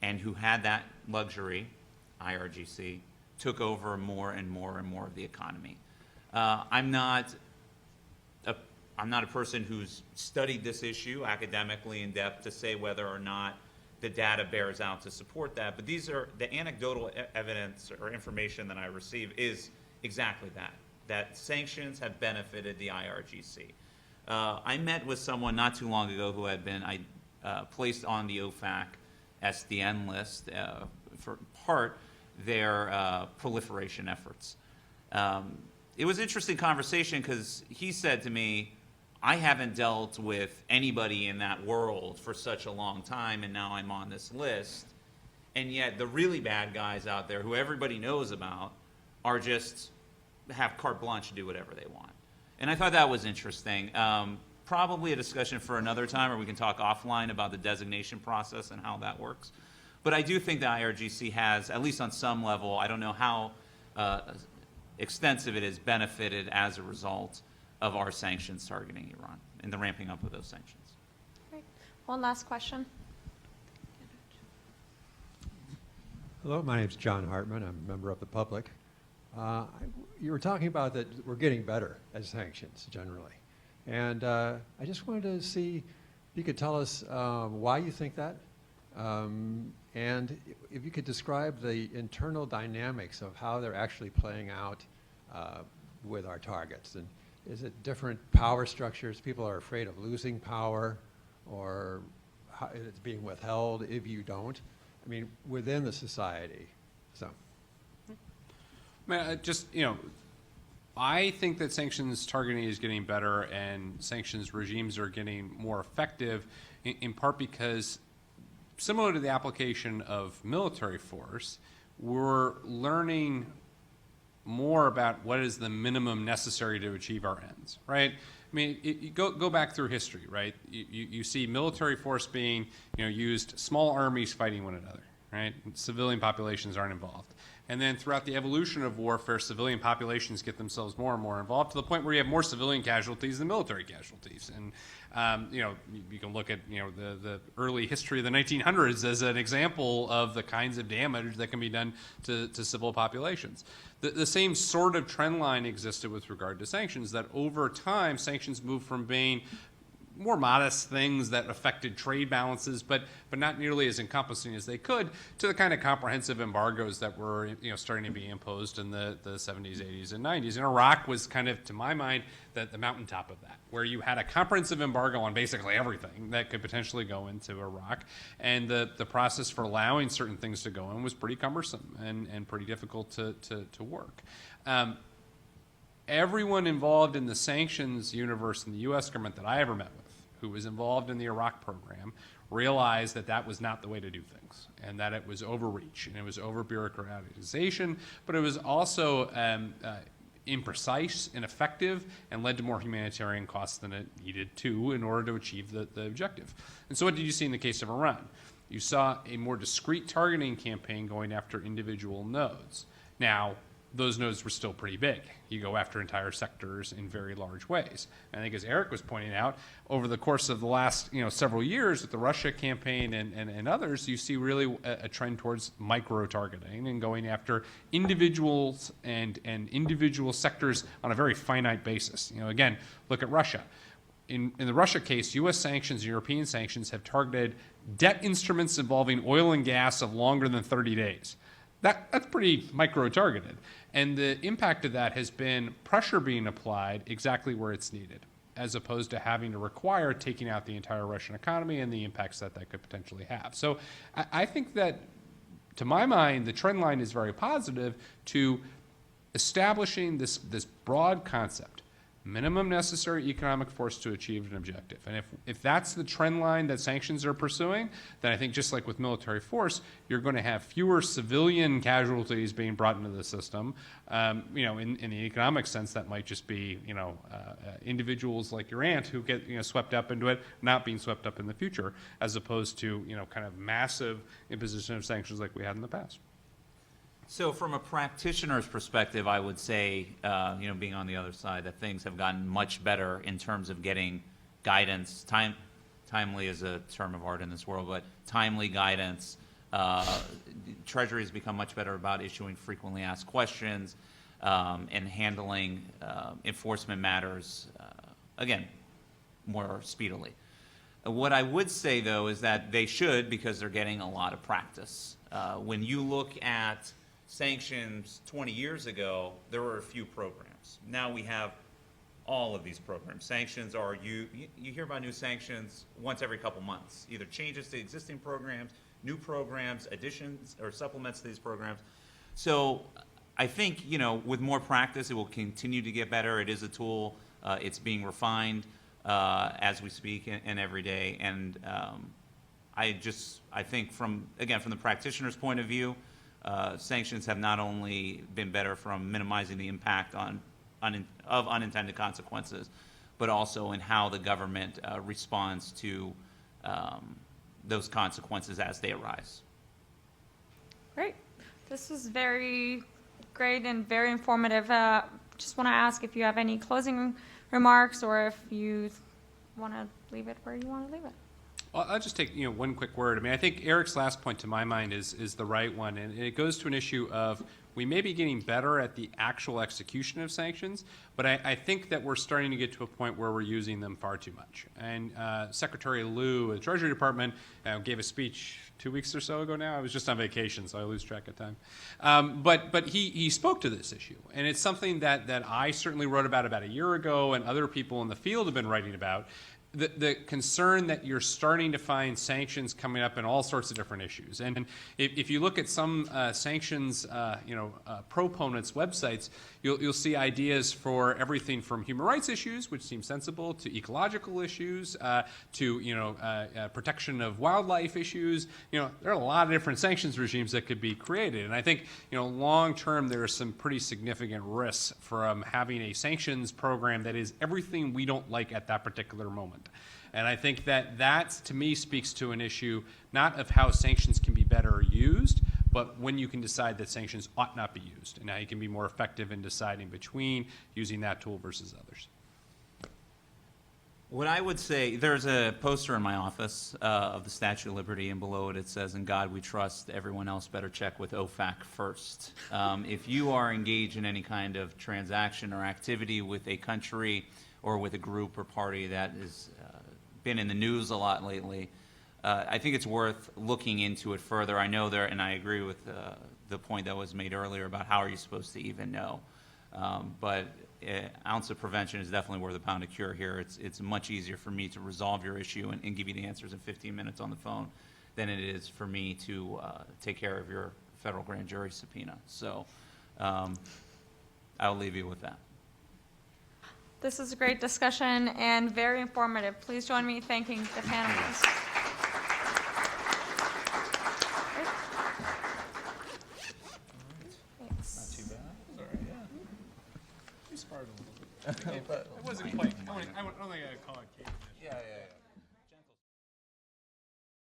Speaker 3: and who had that luxury, IRGC, took over more and more and more of the economy. I'm not a person who's studied this issue academically in depth to say whether or not the data bears out to support that, but these are the anecdotal evidence or information that I receive is exactly that sanctions have benefited the IRGC. I met with someone not too long ago who had been placed on the OFAC SDN list for part their proliferation efforts. It was an interesting conversation because he said to me, I haven't dealt with anybody in that world for such a long time, and now I'm on this list. And yet the really bad guys out there who everybody knows about are just have carte blanche to do whatever they want. And I thought that was interesting. probably a discussion for another time, or we can talk offline about the designation process and how that works. But I do think the IRGC has, at least on some level, I don't know how extensive it is, benefited as a result of our sanctions targeting Iran and the ramping up of those sanctions.
Speaker 1: Great. One last question.
Speaker 10: Hello, my name is John Hartman. I'm a member of the public. You were talking about that we're getting better at sanctions generally. And I just wanted to see if you could tell us why you think that. And if you could describe the internal dynamics of how they're actually playing out with our targets. And is it different power structures? People are afraid of losing power, or how it's being withheld if you don't. I mean, within the society. So.
Speaker 2: I think that sanctions targeting is getting better and sanctions regimes are getting more effective, in part because, similar to the application of military force, we're learning more about what is the minimum necessary to achieve our ends, right? I mean, you go back through history, right? You see military force being, used, small armies fighting one another, right? Civilian populations aren't involved. And then throughout the evolution of warfare, civilian populations get themselves more and more involved to the point where you have more civilian casualties than military casualties. And you can look at the early history of the 1900s as an example of the kinds of damage that can be done to civil populations. The same sort of trend line existed with regard to sanctions, that over time sanctions moved from being more modest things that affected trade balances, but not nearly as encompassing as they could, to the kind of comprehensive embargoes that were starting to be imposed in the 70s, 80s, and 90s. And Iraq was kind of, to my mind, the mountaintop of that, where you had a comprehensive embargo on basically everything that could potentially go into Iraq, and the process for allowing certain things to go in was pretty cumbersome and pretty difficult to work. Everyone involved in the sanctions universe in the U.S. government that I ever met with, who was involved in the Iraq program, realized that that was not the way to do things, and that it was overreach, and it was over-bureaucratization, but it was also imprecise, ineffective, and led to more humanitarian costs than it needed to in order to achieve the objective. And so what did you see in the case of Iran? You saw a more discrete targeting campaign going after individual nodes. Now, those nodes were still pretty big. You go after entire sectors in very large ways. And I think, as Erich was pointing out, over the course of the last several years with the Russia campaign and others, you see really a trend towards micro-targeting and going after individuals and individual sectors on a very finite basis. Again, look at Russia. In the Russia case, U.S. sanctions and European sanctions have targeted debt instruments involving oil and gas of longer than 30 days. That's pretty micro-targeted. And the impact of that has been pressure being applied exactly where it's needed, as opposed to having to require taking out the entire Russian economy and the impacts that could potentially have. So I think that, to my mind, the trend line is very positive to establishing this broad concept: minimum necessary economic force to achieve an objective. And if that's the trend line that sanctions are pursuing, then I think, just like with military force, you're going to have fewer civilian casualties being brought into the system. In the economic sense, that might just be individuals like your aunt who get swept up into it, not being swept up in the future, as opposed to kind of massive imposition of sanctions like we had in the past.
Speaker 3: So from a practitioner's perspective, I would say, being on the other side, that things have gotten much better in terms of getting guidance. Timely is a term of art in this world, but timely guidance. Treasury has become much better about issuing frequently asked questions and handling enforcement matters, again, more speedily. What I would say, though, is that they should, because they're getting a lot of practice. When you look at sanctions 20 years ago, there were a few programs. Now we have all of these programs. Sanctions are, you hear about new sanctions once every couple months, either changes to existing programs, new programs, additions or supplements to these programs. So I think, with more practice, it will continue to get better. It is a tool. It's being refined as we speak and every day. And I think from the practitioner's point of view, sanctions have not only been better from minimizing the impact of unintended consequences, but also in how the government responds to those consequences as they arise.
Speaker 1: Great. This was very great and very informative. Just want to ask if you have any closing remarks or if you want to leave it where you want to leave it.
Speaker 2: Well, I'll just take one quick word. I mean, I think Erich's last point, to my mind, is the right one, and it goes to an issue of we may be getting better at the actual execution of sanctions, but I think that we're starting to get to a point where we're using them far too much. And Secretary Liu of the Treasury Department gave a speech 2 weeks or so ago now. I was just on vacation, so I lose track of time. But he spoke to this issue, and it's something that I certainly wrote about a year ago, and other people in the field have been writing about. The concern that you're starting to find sanctions coming up in all sorts of different issues. And if you look at some sanctions, proponents' websites, you'll see ideas for everything from human rights issues, which seem sensible, to ecological issues, to protection of wildlife issues. There are a lot of different sanctions regimes that could be created. And I think, long term, there are some pretty significant risks from having a sanctions program that is everything we don't like at that particular moment. And I think that to me speaks to an issue not of how sanctions can be better used, but when you can decide that sanctions ought not be used, and how you can be more effective in deciding between using that tool versus others.
Speaker 3: What I would say, there's a poster in my office of the Statue of Liberty, and below it says, "In God we trust, everyone else better check with OFAC first." If you are engaged in any kind of transaction or activity with a country or with a group or party that has been in the news a lot lately, I think it's worth looking into it further. I know there, and I agree with the point that was made earlier about how are you supposed to even know. But an ounce of prevention is definitely worth a pound of cure here. It's much easier for me to resolve your issue and give you the answers in 15 minutes on the phone than it is for me to take care of your federal grand jury subpoena. So I'll leave you with that.
Speaker 1: This is a great discussion and very informative. Please join me in thanking the panelists. Thanks.
Speaker 3: Too bad. Sorry, yeah.
Speaker 2: You sparred a little bit. But it wasn't quite. I don't think I'd call it cake.
Speaker 3: Yeah.